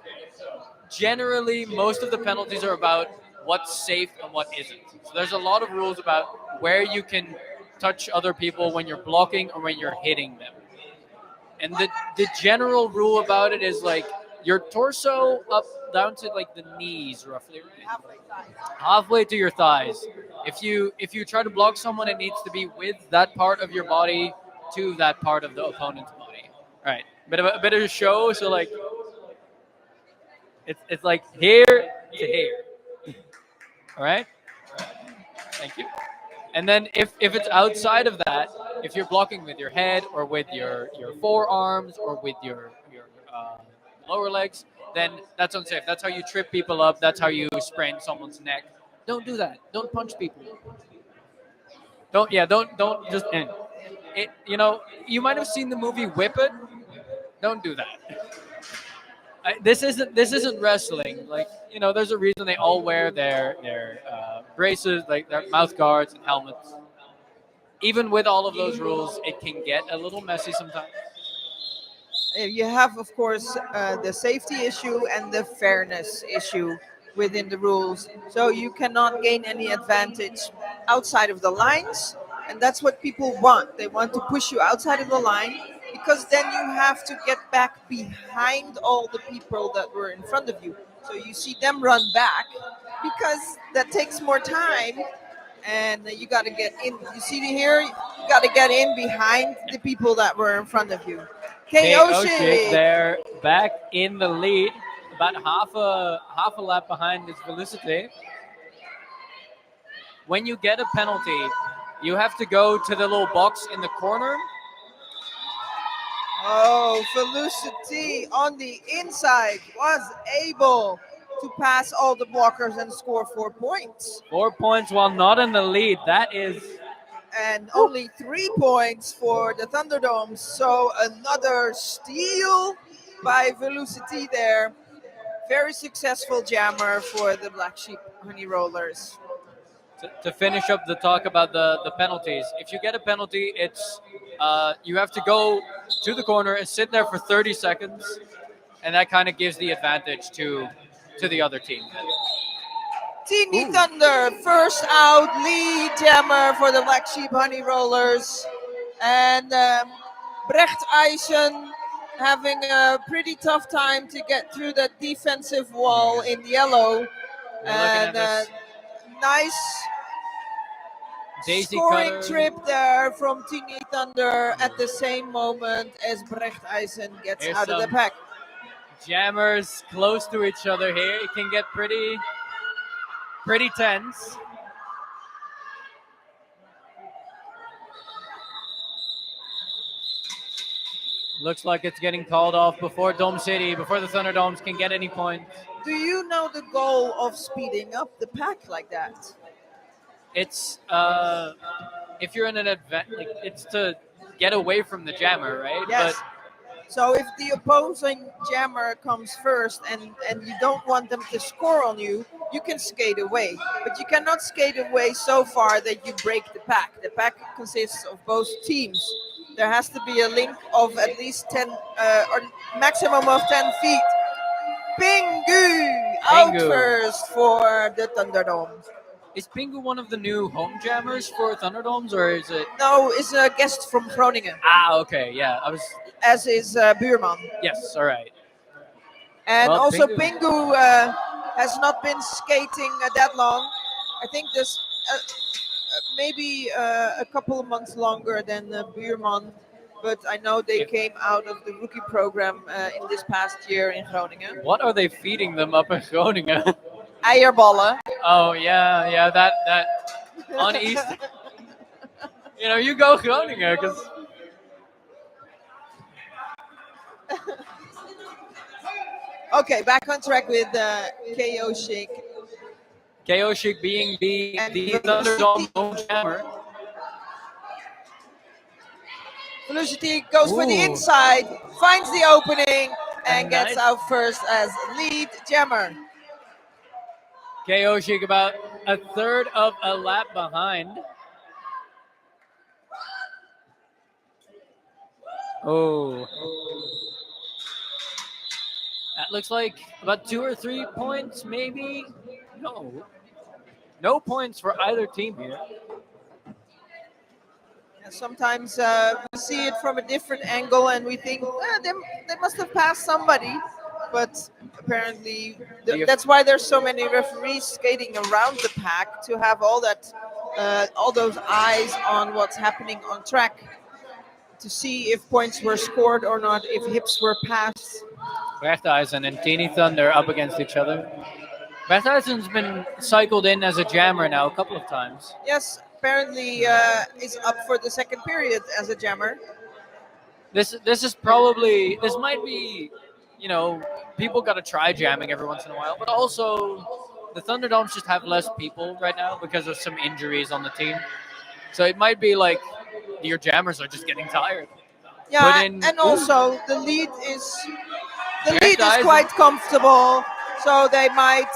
Speaker 3: generally, most of the penalties are about what's safe and what isn't. So there's a lot of rules about where you can touch other people when you're blocking or when you're hitting them. And the general rule about it is like your torso up down to like the knees roughly, right? Halfway to your thighs. If you try to block someone, it needs to be with that part of your body to that part of the opponent's body. All right, a bit of a show. So like, it's like here to here. All right. Thank you. And then if it's outside of that, if you're blocking with your head or with your forearms or with your lower legs, then that's unsafe. That's how you trip people up. That's how you sprain someone's neck. Don't do that. Don't punch people. Don't just. You might have seen the movie Whip It. Don't do that. This isn't wrestling. Like there's a reason they all wear their braces, like their mouth guards and helmets. Even with all of those rules, it can get a little messy sometimes.
Speaker 1: You have, of course, the safety issue and the fairness issue within the rules. So you cannot gain any advantage outside of the lines, and that's what people want. They want to push you outside of the line because then you have to get back behind all the people that were in front of you. So you see them run back because that takes more time, and you got to get in. You see here, you got to get in behind the people that were in front of you.
Speaker 3: KO shit, they're back in the lead, about half a lap behind is Felicity. When you get a penalty, you have to go to the little box in the corner.
Speaker 1: Oh, Felicity on the inside was able to pass all the blockers and score 4 points.
Speaker 3: 4 points while not in the lead. That is.
Speaker 1: And only 3 points for the ThunderDoms. So another steal by Velocity there. Very successful jammer for the Black Sheep Honey Rollers.
Speaker 3: To finish up the talk about the penalties, if you get a penalty, it's you have to go to the corner and sit there for 30 seconds, and that kind of gives the advantage to the other team.
Speaker 1: Teeny Thunder, first out lead jammer for the Black Sheep Honey Rollers. And Brecht Eisen having a pretty tough time to get through that defensive wall in yellow. And nice
Speaker 3: Daisy
Speaker 1: scoring
Speaker 3: cutter.
Speaker 1: trip there from Teeny Thunder at the same moment as Brecht Eisen gets out of the pack.
Speaker 3: Jammers close to each other here. It can get pretty tense. Looks like it's getting called off before Dome City, before the ThunderDoms can get any points.
Speaker 1: Do you know the goal of speeding up the pack like that?
Speaker 3: It's if you're in an event, it's to get away from the jammer, right?
Speaker 1: Yes. So if the opposing jammer comes first and you don't want them to score on you, you can skate away. But you cannot skate away so far that you break the pack. The pack consists of both teams. There has to be a link of at least 10 or maximum of 10 feet. Pingu out first for the ThunderDoms.
Speaker 3: Is Pingu one of the new home jammers for ThunderDoms, or is it?
Speaker 1: No, it's a guest from Groningen.
Speaker 3: Ah, okay, yeah.
Speaker 1: As is Buurman.
Speaker 3: Yes, all right.
Speaker 1: And well, also Pingu has not been skating that long. I think this maybe a couple of months longer than Buurman. But I know they came out of the rookie program in this past year in Groningen.
Speaker 3: What are they feeding them up in Groningen?
Speaker 1: Eierballen.
Speaker 3: Oh yeah, that on East. You go Groningen because
Speaker 1: Okay, back on track with KO Shake.
Speaker 3: KO Chic being the
Speaker 1: And
Speaker 3: ThunderDoms own jammer.
Speaker 1: Velocity goes for the
Speaker 3: Ooh.
Speaker 1: inside, finds the opening, and gets
Speaker 3: Nice.
Speaker 1: out first as lead jammer.
Speaker 3: KO Chic about a third of a lap behind. Oh. That looks like about 2 or 3 points, maybe. No points for either team here.
Speaker 1: And sometimes we see it from a different angle and we think they must have passed somebody. But apparently, that's why there's so many referees skating around the pack to have all those eyes on what's happening on track to see if points were scored or not, if hips were passed.
Speaker 3: Brechthuizen and Teeny Thunder up against each other. Brechthuizen's been cycled in as a jammer now a couple of times.
Speaker 1: Yes, apparently is up for the second period as a jammer.
Speaker 3: This might be, people got to try jamming every once in a while, but also the ThunderDoms just have less people right now because of some injuries on the team. So it might be like your jammers are just getting tired.
Speaker 1: Yeah, and also the lead is quite comfortable, so they might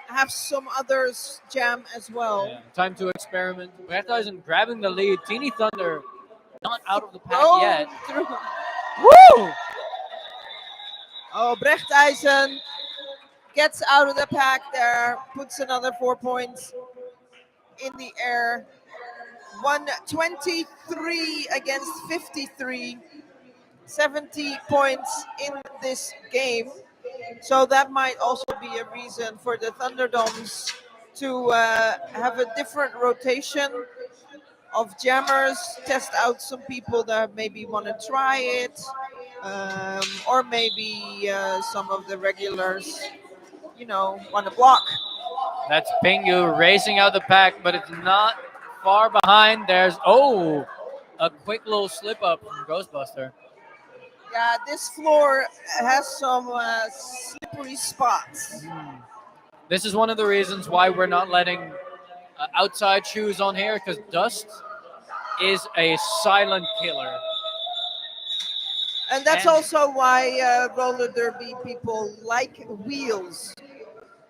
Speaker 1: have some others jam as well.
Speaker 3: Yeah, time to experiment. Brechthuizen grabbing the lead. Teeny Thunder not out of the pack yet.
Speaker 1: Woo! Oh, Brechthuizen gets out of the pack there, puts another 4 points in the air. 123 against 53. 70 points in this game. So that might also be a reason for the ThunderDoms to have a different rotation of jammers, test out some people that maybe want to try it, or maybe some of the regulars, want to block.
Speaker 3: That's Pingu racing out the pack, but it's not far behind. There's, a quick little slip up from Ghostbuster.
Speaker 1: Yeah, this floor has some slippery spots.
Speaker 3: This is one of the reasons why we're not letting outside shoes on here, because dust is a silent killer.
Speaker 1: And that's also why roller derby people like wheels.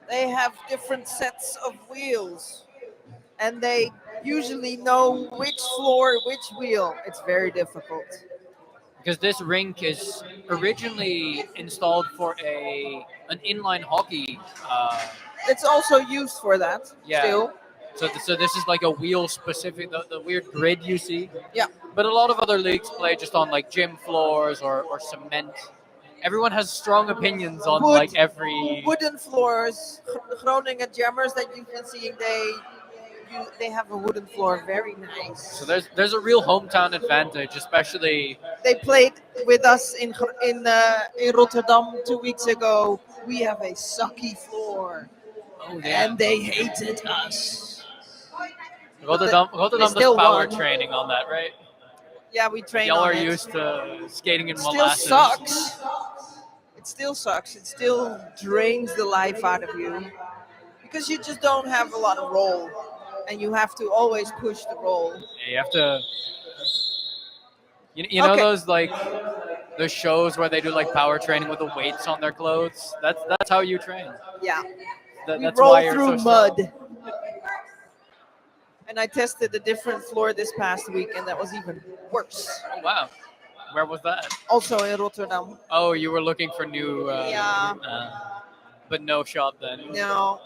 Speaker 1: They have different sets of wheels, and they usually know which floor, which wheel. It's very difficult.
Speaker 3: Because this rink is originally installed for an inline hockey.
Speaker 1: It's also used for that.
Speaker 3: Yeah.
Speaker 1: Still.
Speaker 3: So this is like a wheel specific, the weird grid you see.
Speaker 1: Yeah.
Speaker 3: But a lot of other leagues play just on like gym floors or cement. Everyone has strong opinions on like every
Speaker 1: wooden floors. Groningen jammers that you've been seeing, they have a wooden floor, very nice.
Speaker 3: So there's a real hometown advantage, especially.
Speaker 1: They played with us in Rotterdam 2 weeks ago. We have a sucky floor, and they hated us.
Speaker 3: Rotterdam does power training on that, right?
Speaker 1: Yeah, we train
Speaker 3: Y'all
Speaker 1: on
Speaker 3: are
Speaker 1: it.
Speaker 3: used to skating in
Speaker 1: Still
Speaker 3: molasses.
Speaker 1: sucks. It still sucks. It still drains the life out of you because you just don't have a lot of roll, and you have to always push the roll.
Speaker 3: Yeah, you have to. You know those like the shows where they do like power training with the weights on their clothes. That's how you train.
Speaker 1: Yeah.
Speaker 3: That's
Speaker 1: we roll
Speaker 3: why you're
Speaker 1: through
Speaker 3: so
Speaker 1: mud. And I tested a different floor this past week, and that was even worse.
Speaker 3: Oh, wow. Where was that?
Speaker 1: Also in Rotterdam.
Speaker 3: Oh, you were looking for new... but no shot then.
Speaker 1: No.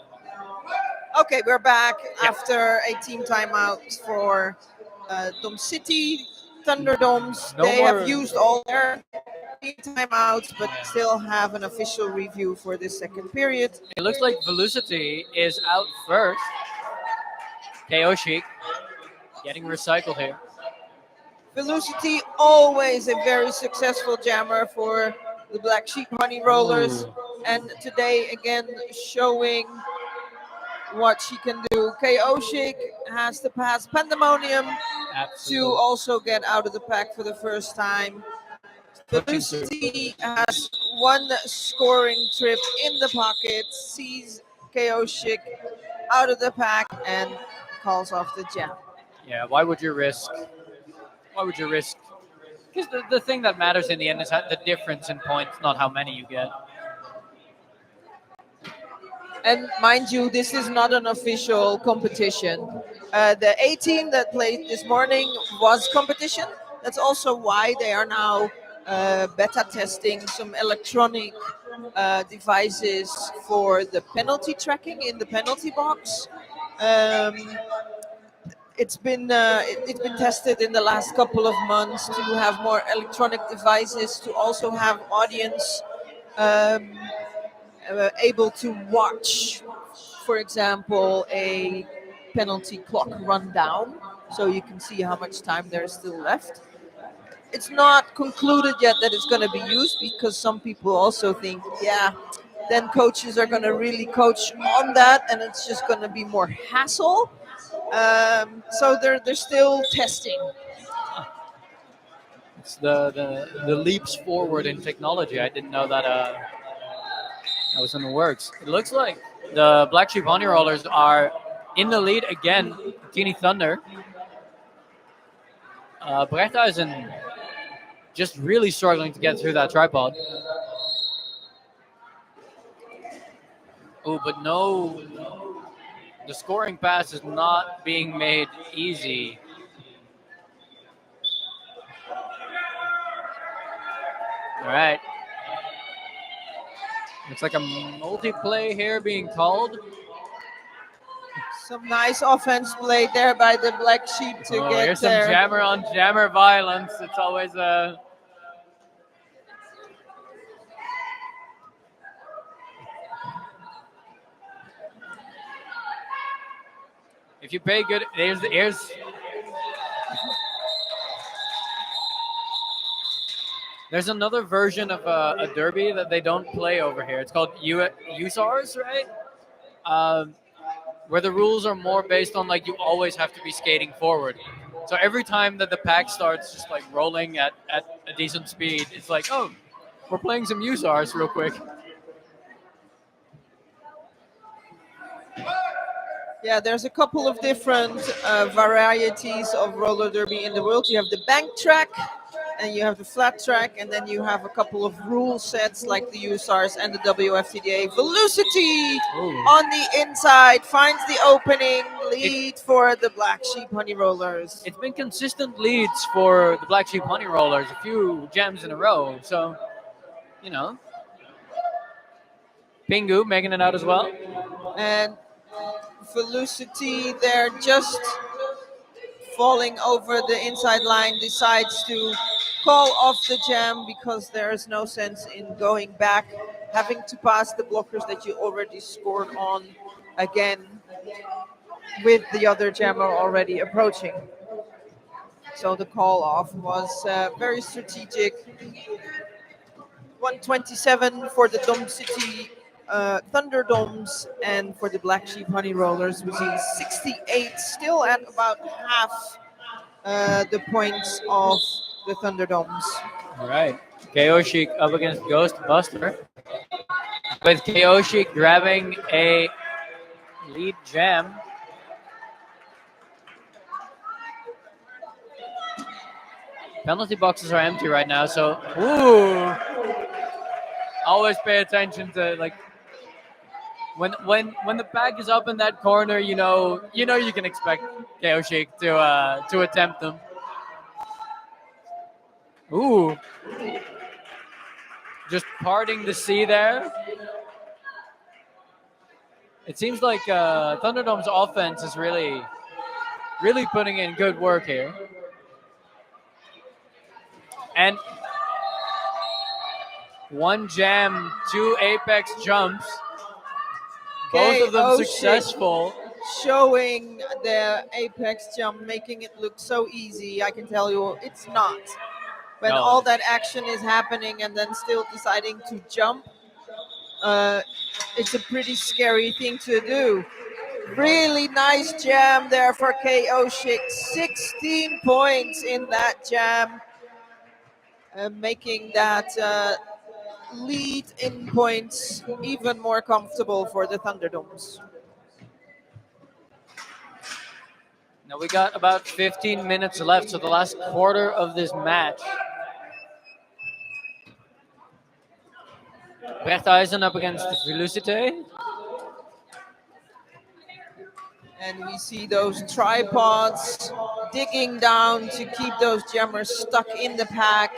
Speaker 1: Okay, we're back after a team timeout for Dom City, ThunderDoms. They have used all their team timeouts, but still have an official review for this second period.
Speaker 3: It looks like Velocity is out first. KO Chic getting recycled here.
Speaker 1: Velocity, always a very successful jammer for the Black Sheep Honey Rollers. And today, again, showing what she can do. Chaotic has to pass Pandemonium to
Speaker 3: Absolutely.
Speaker 1: also get out of the pack for the first time.
Speaker 3: Pushing through.
Speaker 1: Felicity has one scoring trip in the pocket, sees Chaotic out of the pack, and calls off the jam.
Speaker 3: Yeah, why would you risk? Why would you risk? Because the thing that matters in the end is the difference in points, not how many you get.
Speaker 1: And mind you, this is not an official competition. The 18 that played this morning was competition. That's also why they are now beta testing some electronic devices for the penalty tracking in the penalty box. It's been tested in the last couple of months to have more electronic devices, to also have audience um, able to watch, for example, a penalty clock run down, so you can see how much time there's still left. It's not concluded yet that it's going to be used, because some people also think, yeah, then coaches are going to really coach on that, and it's just going to be more hassle. So they're still testing.
Speaker 3: It's the leaps forward in technology. I didn't know that that was in the works. It looks like the Black Sheep Honey Rollers are in the lead again. Teeny Thunder. Brechthuizen just really struggling to get through that tripod. Oh, but no, the scoring pass is not being made easy. All right. Looks like a multi-play here being called.
Speaker 1: Some nice offense played there by the Black Sheep to get
Speaker 3: Here's some
Speaker 1: there.
Speaker 3: jammer on jammer violence. It's always a. If you pay good, there's another version of a derby that they don't play over here. It's called USARs, right? Where the rules are more based on like you always have to be skating forward. So every time that the pack starts just like rolling at a decent speed, it's like, oh, we're playing some USARs real quick.
Speaker 1: Yeah, there's a couple of different varieties of roller derby in the world. You have the bank track, and you have the flat track, and then you have a couple of rule sets like the USARs and the WFTDA. Velocity on the inside finds the opening lead for the Black Sheep Honey Rollers.
Speaker 3: It's been consistent leads for the Black Sheep Honey Rollers, a few jams in a row. So, you know, Pingu making it out as well.
Speaker 1: And Velocity, they're just falling over the inside line, decides to call off the jam because there is no sense in going back, having to pass the blockers that you already scored on again with the other jammer already approaching. So the call off was very strategic. 127 for the Dom City ThunderDoms, and for the Black Sheep Honey Rollers, we see 68, still at about half the points of the ThunderDoms.
Speaker 3: All right. Chaotic up against Ghostbuster. With Chaotic grabbing a lead jam. Penalty boxes are empty right now, so always pay attention to like when the pack is up in that corner, you know you can expect Chaotic to attempt them. Ooh. Just parting the sea there. It seems like ThunderDoms offense is really putting in good work here. And one jam, two apex jumps. Both of them successful.
Speaker 1: Showing the apex jump, making it look so easy. I can tell you it's not. When all that action is happening and then still deciding to jump, it's a pretty scary thing to do. Really nice jam there for KO Schick. 16 points in that jam, making that lead in points even more comfortable for the ThunderDoms.
Speaker 3: Now we got about 15 minutes left, so the last quarter of this match. Brechthuizen up against Lutece.
Speaker 1: And we see those tripods digging down to keep those jammers stuck in the pack,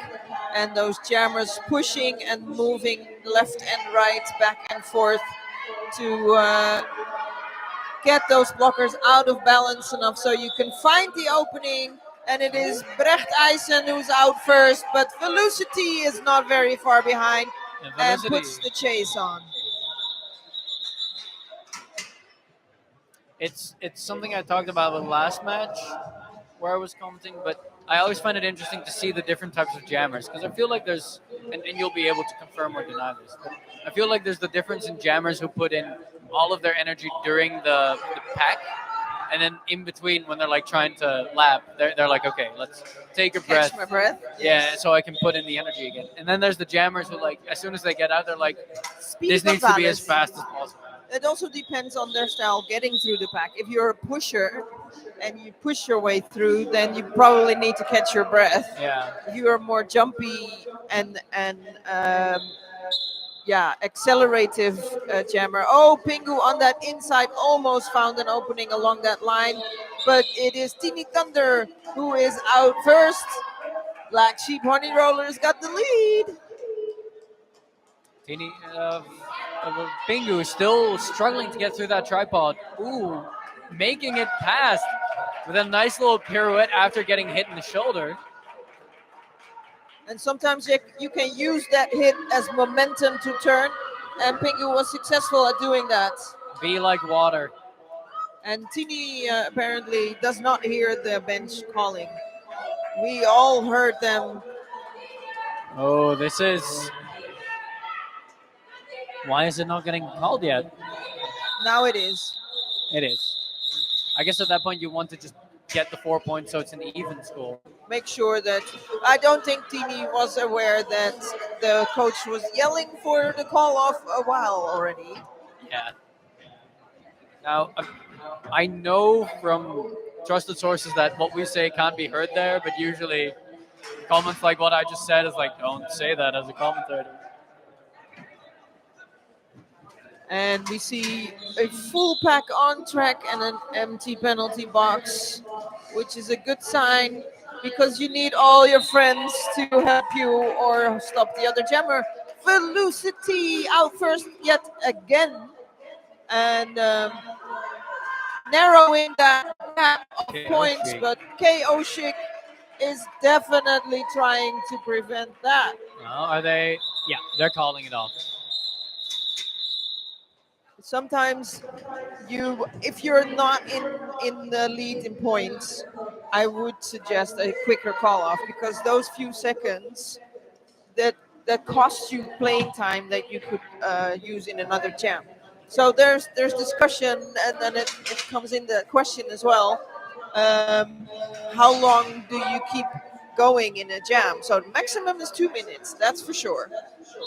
Speaker 1: and those jammers pushing and moving left and right, back and forth to get those blockers out of balance enough so you can find the opening. And it is Brechthuizen who's out first, but Velocity is not very far behind and puts the chase on.
Speaker 3: It's something I talked about with last match where I was commenting, but I always find it interesting to see the different types of jammers because I feel like there's, and you'll be able to confirm or deny this, but I feel like there's the difference in jammers who put in all of their energy during the pack, and then in between when they're like trying to lap, they're like, okay, let's take a breath.
Speaker 1: Catch my breath.
Speaker 3: Yeah, so I can put in the energy again. And then there's the jammers who like, as soon as they get out, they're like,
Speaker 1: Speed
Speaker 3: this
Speaker 1: but
Speaker 3: needs to be as
Speaker 1: balance.
Speaker 3: fast as possible.
Speaker 1: It also depends on their style getting through the pack. If you're a pusher and you push your way through, then you probably need to catch your breath.
Speaker 3: Yeah.
Speaker 1: If you are more jumpy and accelerative jammer. Oh, Pingu on that inside almost found an opening along that line, but it is Teeny Thunder who is out first. Black Sheep Honey Rollers got the lead.
Speaker 3: Teeny Pingu is still struggling to get through that tripod. Ooh, making it past with a nice little pirouette after getting hit in the shoulder.
Speaker 1: And sometimes you can use that hit as momentum to turn, and Pingu was successful at doing that.
Speaker 3: Be like water.
Speaker 1: And Tini apparently does not hear the bench calling. We all heard them.
Speaker 3: Oh, this is... Why is it not getting called yet?
Speaker 1: Now it is.
Speaker 3: It is. I guess at that point you want to just get the 4 points so it's an even score.
Speaker 1: Make sure that... I don't think Tini was aware that the coach was yelling for the call off a while already.
Speaker 3: Yeah. Now, I know from trusted sources that what we say can't be heard there, but usually comments like what I just said is like, don't say that as a commentator.
Speaker 1: And we see a full pack on track and an empty penalty box, which is a good sign because you need all your friends to help you or stop the other jammer. Velocity out first yet again. And narrowing that gap of points, but KO Schick is definitely trying to prevent that.
Speaker 3: Are they? Yeah, they're calling it off.
Speaker 1: Sometimes if you're not in the lead in points, I would suggest a quicker call off because those few seconds that costs you playing time that you could use in another jam. So there's discussion, and then it comes in the question as well. How long do you keep going in a jam? So the maximum is 2 minutes, that's for sure.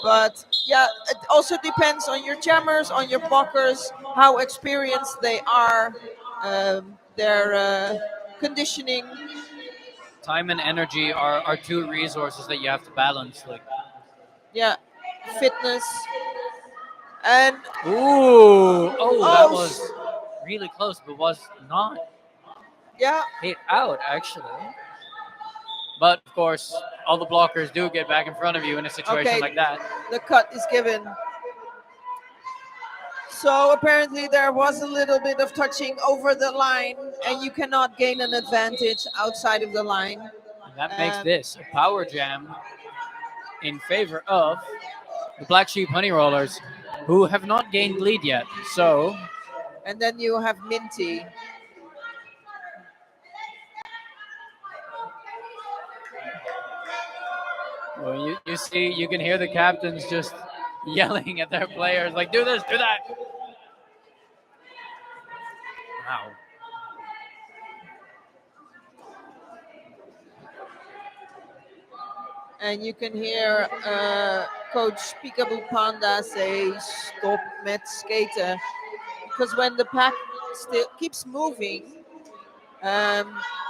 Speaker 1: But yeah, it also depends on your jammers, on your blockers, how experienced they are, their conditioning.
Speaker 3: Time and energy are two resources that you have to balance. Like,
Speaker 1: yeah, fitness. And
Speaker 3: that was really close, but was not hit out actually. But of course, all the blockers do get back in front of you in a situation like that.
Speaker 1: The cut is given. So apparently there was a little bit of touching over the line, and you cannot gain an advantage outside of the line.
Speaker 3: And that makes this a power jam in favor of the Black Sheep Honey Rollers, who have not gained lead yet. So,
Speaker 1: and then you have Minty.
Speaker 3: Well, you see, you can hear the captains just yelling at their players, like, do this, do that. Wow.
Speaker 1: And you can hear Coach Peekaboo Panda say, "Stop met skaten," because when the pack still keeps moving,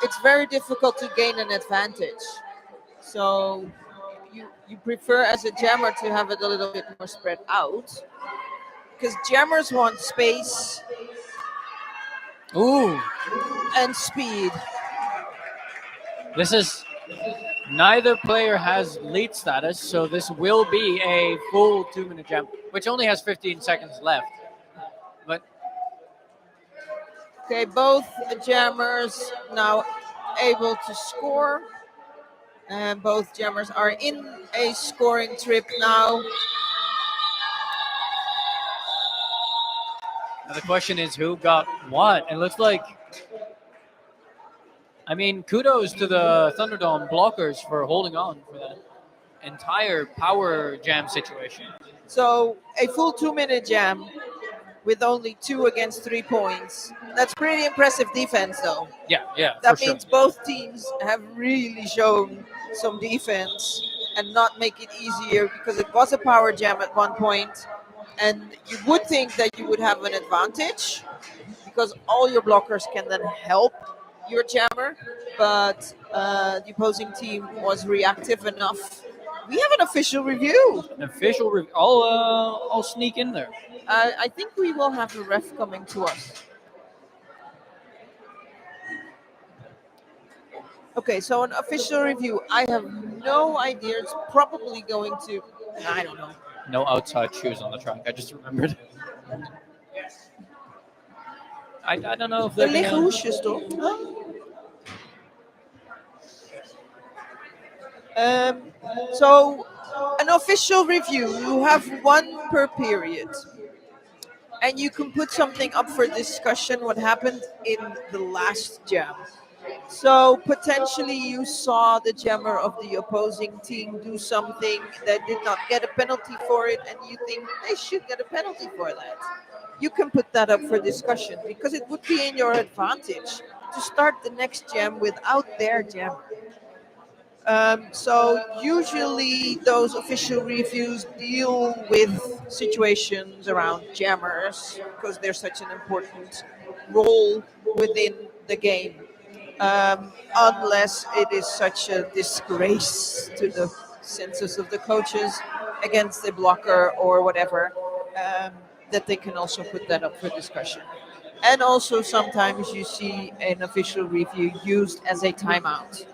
Speaker 1: it's very difficult to gain an advantage. So you prefer as a jammer to have it a little bit more spread out, because jammers want space
Speaker 3: Ooh,
Speaker 1: and speed.
Speaker 3: this is neither player has lead status, so this will be a full 2-minute jam, which only has 15 seconds left. But
Speaker 1: Okay, both jammers now able to score, and both jammers are in a scoring trip now.
Speaker 3: the question is who got what. It looks like, I mean, kudos to the Thunderdome blockers for holding on for that entire power jam situation.
Speaker 1: So a full 2-minute jam with only 2 against 3 points. That's pretty impressive defense, though.
Speaker 3: Yeah, for
Speaker 1: That
Speaker 3: sure.
Speaker 1: means both teams have really shown some defense and not make it easier, because it was a power jam at one point, and you would think that you would have an advantage because all your blockers can then help your jammer, but the opposing team was reactive enough. We have an official review.
Speaker 3: An official review. I'll sneak in there.
Speaker 1: I think we will have a ref coming to us. Okay, so an official review. I have no idea. It's probably going to, I don't know.
Speaker 3: No outside shoes on the track. I just remembered. I don't know if
Speaker 1: Er
Speaker 3: they're
Speaker 1: liggen
Speaker 3: gonna...
Speaker 1: hoesjes toch? So, an official review, you have one per period. And you can put something up for discussion, what happened in the last jam. So, potentially, you saw the jammer of the opposing team do something that did not get a penalty for it, and you think they should get a penalty for that. You can put that up for discussion, because it would be in your advantage to start the next jam without their jammer. So usually those official reviews deal with situations around jammers, because they're such an important role within the game. Unless it is such a disgrace to the senses of the coaches against the blocker or whatever, that they can also put that up for discussion. And also sometimes you see an official review used as a timeout.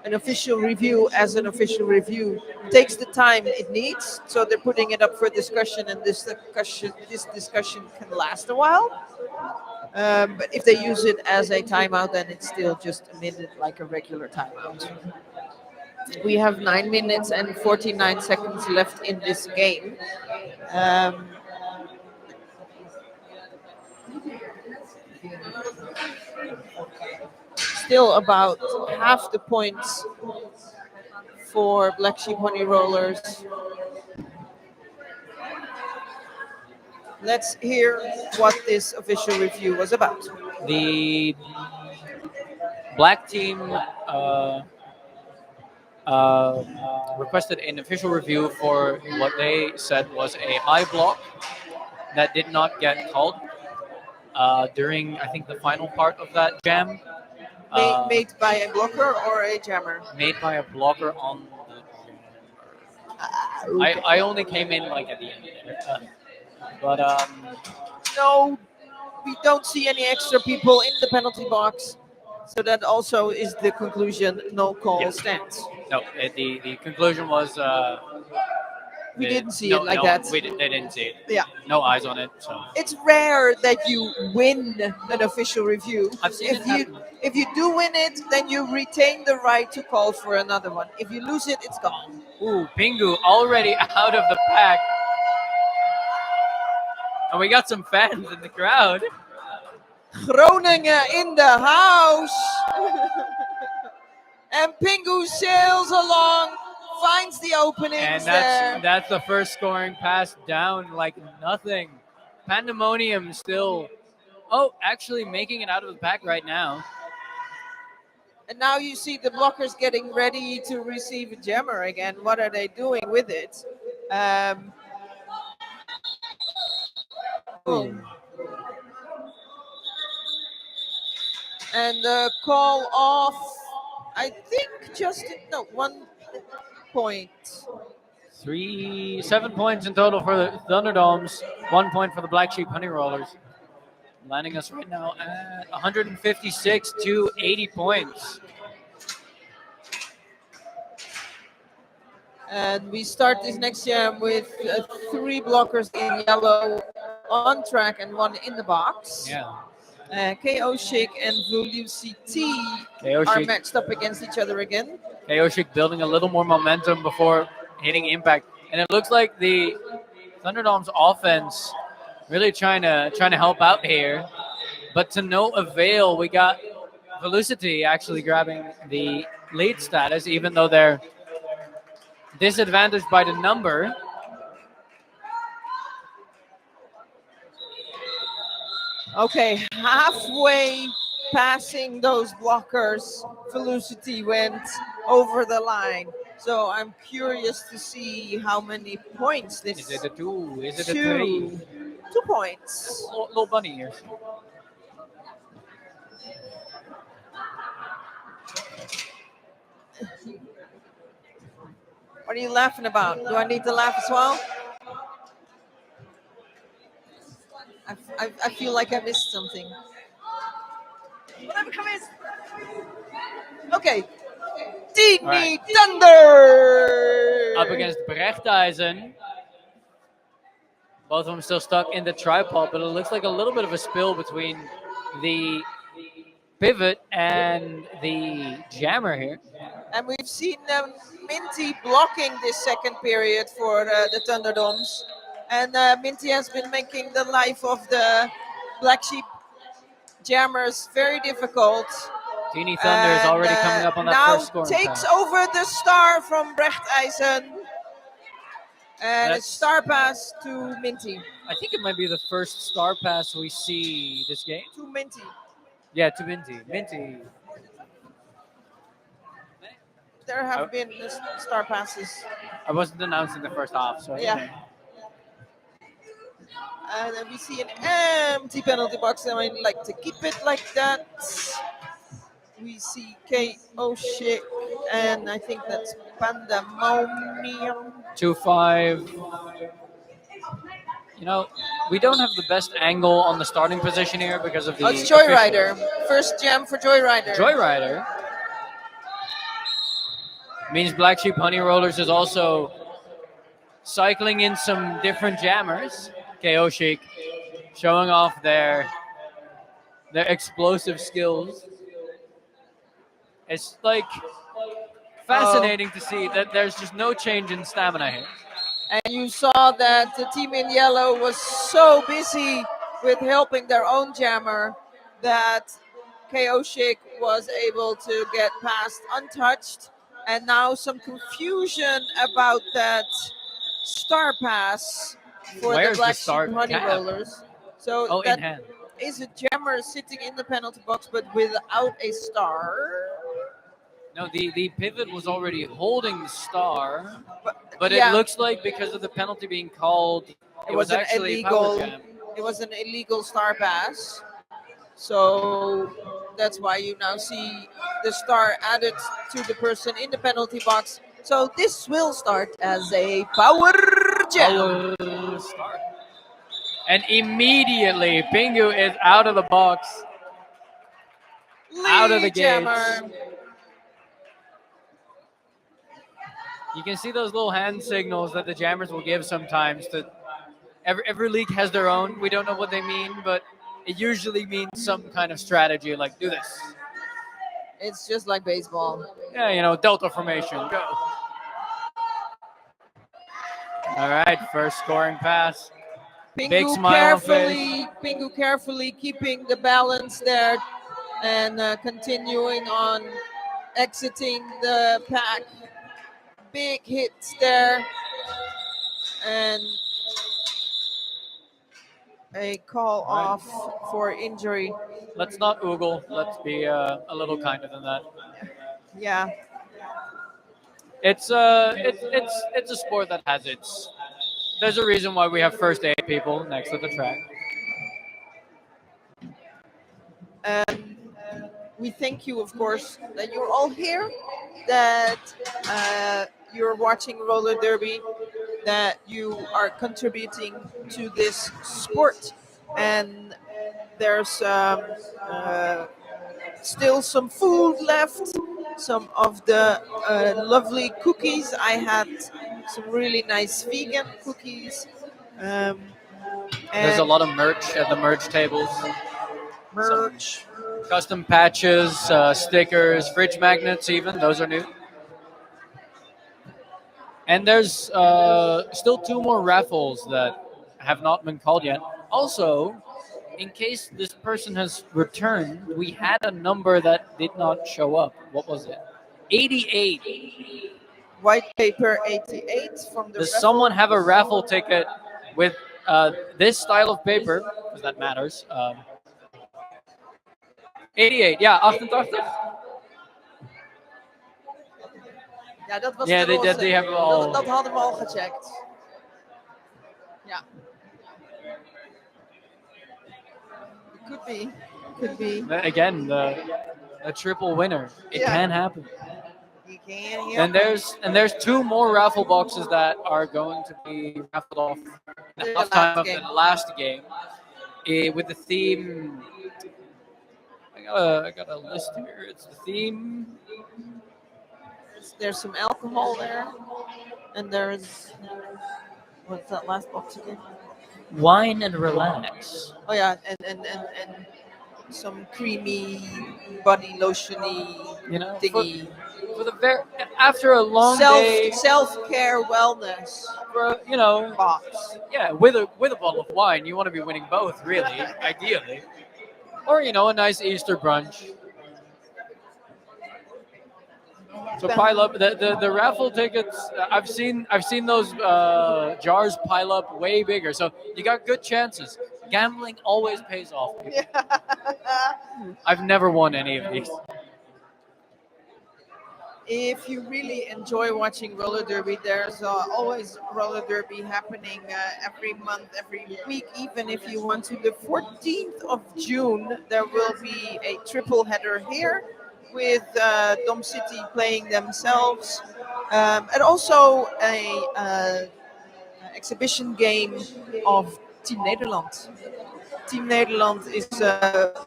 Speaker 1: An official review as an official review takes the time it needs, so they're putting it up for discussion, and this discussion can last a while. But if they use it as a timeout, then it's still just a minute, like a regular timeout. We have 9 minutes and 49 seconds left in this game. Still about half the points for Black Sheep Honey Rollers. Let's hear what this official review was about.
Speaker 3: The black team requested an official review for what they said was a high block that did not get called during, I think, the final part of that jam.
Speaker 1: Made by a blocker or a jammer?
Speaker 3: Made by a blocker on the jammer.
Speaker 1: Okay.
Speaker 3: I only came in like at the end there. But
Speaker 1: No, we don't see any extra people in the penalty box. So that also is the conclusion. No call stands.
Speaker 3: no, the conclusion was
Speaker 1: We didn't see
Speaker 3: no,
Speaker 1: it like
Speaker 3: no,
Speaker 1: that.
Speaker 3: They didn't see it.
Speaker 1: Yeah.
Speaker 3: No eyes on it. So
Speaker 1: It's rare that you win an official review.
Speaker 3: I've seen it happen.
Speaker 1: If you do win it, then you retain the right to call for another one. If you lose it, it's gone.
Speaker 3: Ooh, Pingu already out of the pack. And we got some fans in the crowd.
Speaker 1: Groningen in the house. And Pingu sails along, finds the openings
Speaker 3: And
Speaker 1: there.
Speaker 3: that's the first scoring pass down like nothing. Pandemonium still Oh, actually making it out of the pack right now.
Speaker 1: And now you see the blockers getting ready to receive a jammer again. What are they doing with it? Boom. And the call off, I think just, no, 1 point.
Speaker 3: 7 points in total for the ThunderDoms. 1 point for the Black Sheep Honey Rollers. Landing us right now at 156 to 80 points.
Speaker 1: And we start this next jam with 3 blockers in yellow on track and 1 in the box.
Speaker 3: Yeah.
Speaker 1: KO Chic and VuluCT
Speaker 3: KO
Speaker 1: are
Speaker 3: Chic.
Speaker 1: matched up against each other again.
Speaker 3: KO Chic building a little more momentum before hitting impact. And it looks like the ThunderDoms offense really trying to help out here. But to no avail, we got VuluCT actually grabbing the lead status, even though they're disadvantaged by the number.
Speaker 1: Okay, halfway passing those blockers, VuluCT went over the line. So I'm curious to see how many points this
Speaker 3: Is it a 2? Is it a
Speaker 1: 2.
Speaker 3: 3?
Speaker 1: 2 points.
Speaker 3: Little bunny ears.
Speaker 1: What are you laughing about? Do I need to laugh as well? I feel like I missed something. Okay. Team
Speaker 3: Right.
Speaker 1: Thunder!
Speaker 3: Up against Brechteisen. Both of them still stuck in the tripod, but it looks like a little bit of a spill between the pivot and the jammer here.
Speaker 1: And we've seen Minty blocking this second period for the ThunderDoms. And Minty has been making the life of the Black Sheep jammers very difficult.
Speaker 3: Teeny Thunder is already coming up on that
Speaker 1: now
Speaker 3: first score.
Speaker 1: Takes over the star from Brechteisen. And it's star pass to Minty.
Speaker 3: I think it might be the first star pass we see this game.
Speaker 1: To Minty.
Speaker 3: Yeah, to Minty. Minty.
Speaker 1: There have been star passes.
Speaker 3: I wasn't announced in the first half, so
Speaker 1: yeah. And then we see an empty penalty box, and I like to keep it like that. We see KO Chic, and I think that's Pandemonium.
Speaker 3: 2-5. You know, we don't have the best angle on the starting position here because of the.
Speaker 1: Oh, it's Joyrider. First jam for Joyrider.
Speaker 3: Joyrider. Means Black Sheep Honey Rollers is also cycling in some different jammers. KO Chic showing off their explosive skills. It's like fascinating to see that there's just no change in stamina here.
Speaker 1: And you saw that the team in yellow was so busy with helping their own jammer that KO Chic was able to get past untouched. And now some confusion about that star pass for the Black Sheep Honey Rollers. So that
Speaker 3: in hand.
Speaker 1: Is a jammer sitting in the penalty box but without a star.
Speaker 3: No, the pivot was already holding the star, but it looks like because of the penalty being called, it was actually
Speaker 1: illegal.
Speaker 3: A power jam.
Speaker 1: It was an illegal star pass. So that's why you now see the star added to the person in the penalty box. So this will start as a power jam.
Speaker 3: Power start. And immediately, Pingu is out of the box. Out of the gates. You can see those little hand signals that the jammers will give sometimes. Every league has their own. We don't know what they mean, but it usually means some kind of strategy, like do this.
Speaker 1: It's just like baseball.
Speaker 3: Yeah, you know, delta formation, go. All right, first scoring pass. Big smile on face.
Speaker 1: Pingu carefully keeping the balance there and continuing on exiting the pack. Big hits there. And a call
Speaker 3: Right.
Speaker 1: off for injury.
Speaker 3: Let's not oogle. Let's be a little kinder than that.
Speaker 1: Yeah,
Speaker 3: It's a sport that has its. There's a reason why we have first aid people next to the track.
Speaker 1: and we thank you, of course, that you're all here, that you're watching roller derby, that you are contributing to this sport, and there's uh, still some food left, some of the lovely cookies. I had some really nice vegan cookies. Um,
Speaker 3: There's a
Speaker 1: and
Speaker 3: lot of merch at the merch tables. Some
Speaker 1: merch.
Speaker 3: custom patches, stickers, fridge magnets, even those are new. And there's still two more raffles that have not been called yet. Also, in case this person has returned, we had a number that did not show up. What was it? 88.
Speaker 1: White paper 88 from the
Speaker 3: Does
Speaker 1: raffle.
Speaker 3: someone have a raffle ticket with this style of paper? Because that matters. 88, ja, 88.
Speaker 1: Ja, dat was
Speaker 3: Ja,
Speaker 1: de roze.
Speaker 3: die hebben we al.
Speaker 1: Dat hadden we al gecheckt. Ja. It could be. Could be.
Speaker 3: Again, a triple winner. It
Speaker 1: Yeah.
Speaker 3: can happen.
Speaker 1: You can.
Speaker 3: And there's two more raffle boxes that are going to be raffled off at
Speaker 1: The
Speaker 3: halftime
Speaker 1: last
Speaker 3: of
Speaker 1: game.
Speaker 3: the last game, with the theme. I got a list here. It's the theme.
Speaker 1: There's some alcohol there, and there's what's that last box again?
Speaker 3: Wine and relax.
Speaker 1: Oh yeah, and some creamy body lotiony
Speaker 3: You know,
Speaker 1: thingy.
Speaker 3: for the very after a long day,
Speaker 1: Self care wellness
Speaker 3: for, you know,
Speaker 1: box.
Speaker 3: yeah, with a bottle of wine, you want to be winning both, really, ideally, or you know, a nice Easter brunch. So pile up the raffle tickets. I've seen those jars pile up way bigger. So you got good chances. Gambling always pays off. I've never won any of these.
Speaker 1: If you really enjoy watching roller derby, there's always roller derby happening every month, every week. Even if you want to, the 14th of June, there will be a triple header here with Dom City playing themselves, and also a exhibition game of Team Nederland. Team Nederland is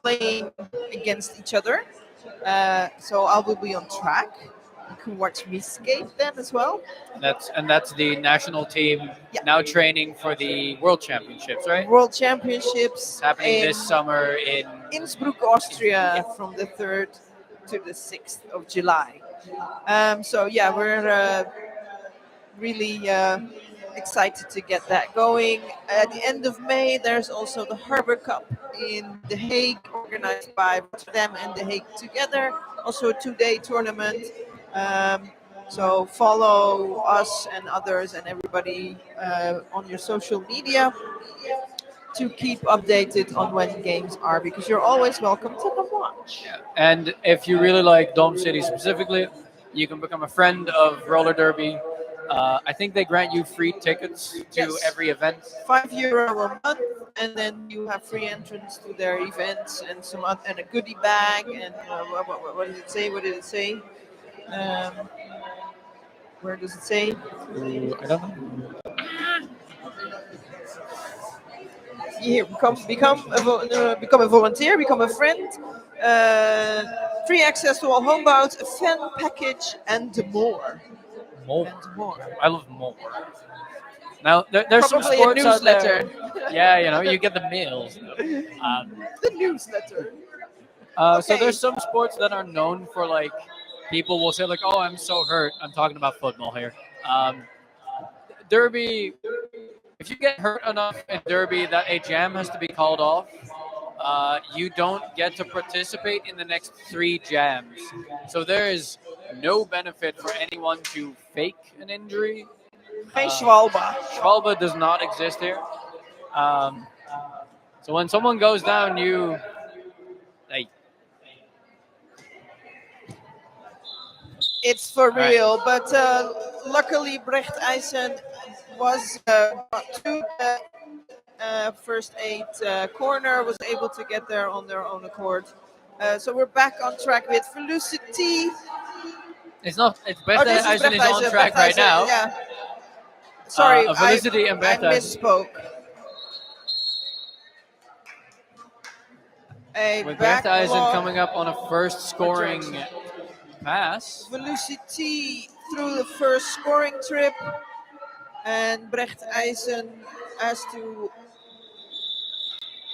Speaker 1: playing against each other, so I will be on track. You can watch me skate then as well.
Speaker 3: That's the national team now training for the World Championships, right?
Speaker 1: World Championships
Speaker 3: It's happening this summer in
Speaker 1: Innsbruck, Austria, from the 3rd to the 6th of July. So yeah, we're really excited to get that going. At the end of May, there's also the Harbor Cup in The Hague, organized by Rotterdam and The Hague together. Also a 2-day tournament. So follow us and others and everybody on your social media to keep updated on when games are, because you're always welcome to come watch.
Speaker 3: And if you really like Dome City specifically, you can become a friend of Roller Derby. I think they grant you free tickets to
Speaker 1: Yes.
Speaker 3: every event.
Speaker 1: €5 a month, and then you have free entrance to their events and and a goodie bag. And what did it say? What did it say? Where does it say?
Speaker 3: I don't know.
Speaker 1: Here, become a volunteer, become a friend. Free access to all homebouts, a fan package, and more.
Speaker 3: More.
Speaker 1: And more.
Speaker 3: I love more. Now there's some
Speaker 1: Probably a
Speaker 3: sports out there.
Speaker 1: newsletter.
Speaker 3: Yeah, you know, you get the mails.
Speaker 1: The newsletter.
Speaker 3: So
Speaker 1: Okay.
Speaker 3: there's some sports that are known for, like, people will say like, "Oh, I'm so hurt." I'm talking about football here. Derby. If you get hurt enough in Derby that a jam has to be called off, you don't get to participate in the next 3 jams. So there is no benefit for anyone to fake an injury.
Speaker 1: Geen Schwalbe.
Speaker 3: Schwalbe does not exist here. So when someone goes down, you like.
Speaker 1: It's for
Speaker 3: All right.
Speaker 1: real. But luckily, Brecht Eisen was got to the first aid corner, was able to get there on their own accord. So we're back on track with Felicity.
Speaker 3: It's not. It's
Speaker 1: Oh,
Speaker 3: Brecht
Speaker 1: this is
Speaker 3: Eisen
Speaker 1: Brecht
Speaker 3: is on
Speaker 1: Eisen.
Speaker 3: track
Speaker 1: Brecht
Speaker 3: right
Speaker 1: Eisen,
Speaker 3: now.
Speaker 1: yeah. Sorry,
Speaker 3: Felicity and
Speaker 1: I
Speaker 3: Brecht Eisen.
Speaker 1: misspoke. A
Speaker 3: With
Speaker 1: back
Speaker 3: Brecht Eisen
Speaker 1: block.
Speaker 3: coming up on a first scoring pass.
Speaker 1: Felicity through the first scoring trip, and Brecht Eisen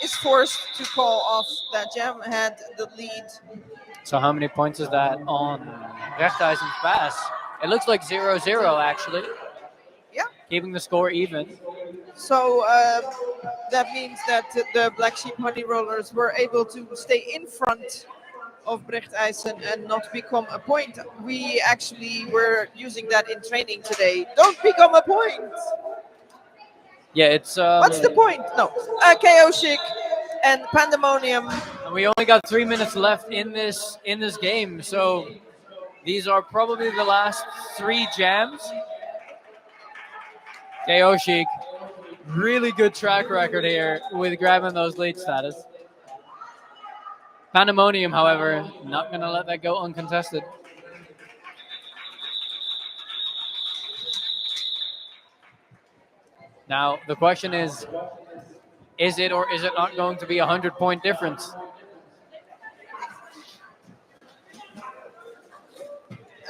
Speaker 1: is forced to call off that jam, had the lead.
Speaker 3: So how many points is that on Brecht Eisen's pass? It looks like 0-0 actually.
Speaker 1: Yeah.
Speaker 3: Keeping the score even.
Speaker 1: So that means that the Black Sheep Honey Rollers were able to stay in front of Brecht Eisen and not become a point. We actually were using that in training today. Don't become a point.
Speaker 3: Yeah, it's.
Speaker 1: What's the point? No. KO Chic and Pandemonium.
Speaker 3: And we only got 3 minutes left in this game, so these are probably the last 3 jams. KO Chic, really good track record here with grabbing those lead status. Pandemonium, however, not going to let that go uncontested. Now, the question is it or is it not going to be a 100-point difference?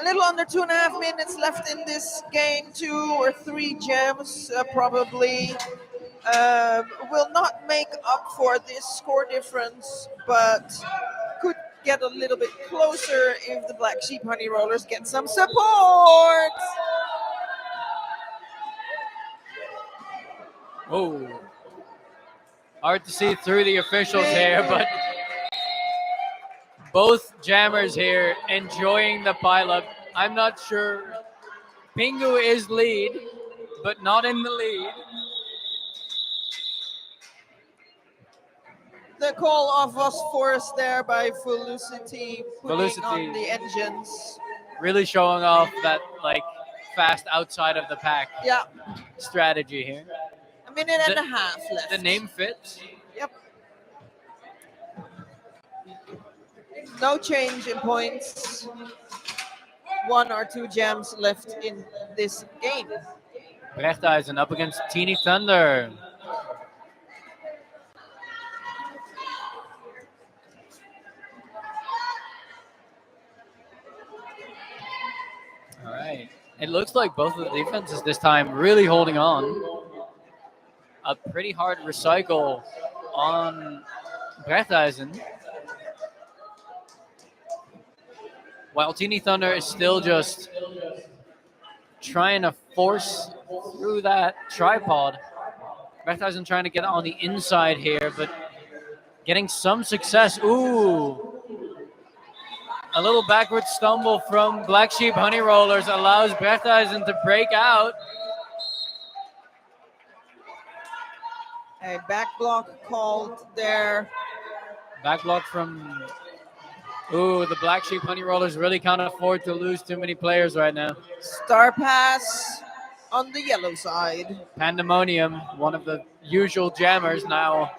Speaker 1: A little under 2.5 minutes left in this game. 2 or 3 jams probably will not make up for this score difference, but could get a little bit closer if the Black Sheep Honey Rollers get some support.
Speaker 3: Oh, hard to see through the officials here, but both jammers here enjoying the pileup. I'm not sure. Pingu is lead, but not in the lead.
Speaker 1: The call off was forced there by Felicity putting on the engines.
Speaker 3: Really showing off that like fast outside of the pack
Speaker 1: Yeah,
Speaker 3: strategy here.
Speaker 1: a minute and a half left.
Speaker 3: The name fits.
Speaker 1: Yep. No change in points. 1 or 2 jams left in this game.
Speaker 3: Brecht Eisen up against Teeny Thunder. All right. It looks like both of the defenses this time really holding on. A pretty hard recycle on Brecht Eisen. While Teeny Thunder is still just trying to force through that tripod. Brecht Eisen trying to get on the inside here, but getting some success. Ooh. A little backward stumble from Black Sheep Honey Rollers allows Brecht Eisen to break out.
Speaker 1: A back block called there.
Speaker 3: Back block from... Ooh, the Black Sheep Honey Rollers really can't afford to lose too many players right now.
Speaker 1: Star pass on the yellow side.
Speaker 3: Pandemonium, one of the usual jammers, now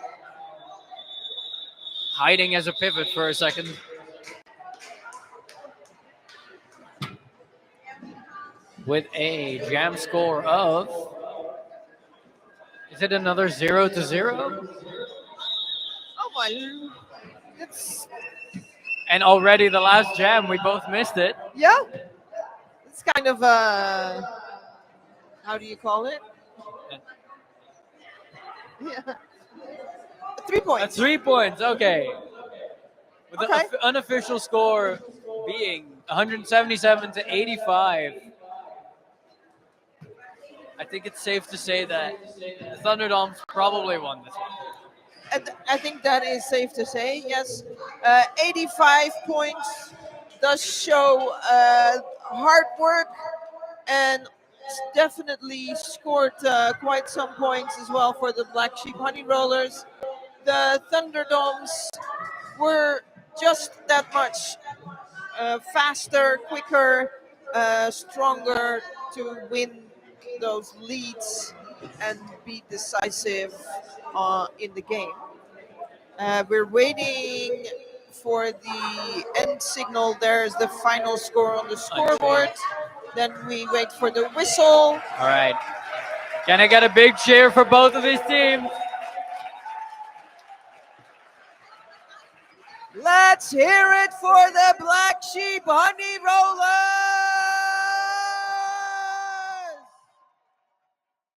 Speaker 3: hiding as a pivot for a second. With a jam score of... Is it another 0-0?
Speaker 1: Oh my! It's
Speaker 3: And already the last jam, we both missed it.
Speaker 1: yeah. It's kind of how do you call it? Yeah. 3 points.
Speaker 3: 3 points, okay. With
Speaker 1: Okay.
Speaker 3: the unofficial score being 177-85. I think it's safe to say that the ThunderDoms probably won this one.
Speaker 1: I think that is safe to say, yes. 85 points does show hard work and definitely scored quite some points as well for the Black Sheep Honey Rollers. the Thunderdoms were just that much faster, quicker, stronger to win those leads and be decisive in the game. We're waiting for the end signal. There's the final score on the scoreboard. Then we wait for the whistle.
Speaker 3: All right. Can I get a big cheer for both of these teams?
Speaker 1: Let's hear it for the Black Sheep Honey Rollers!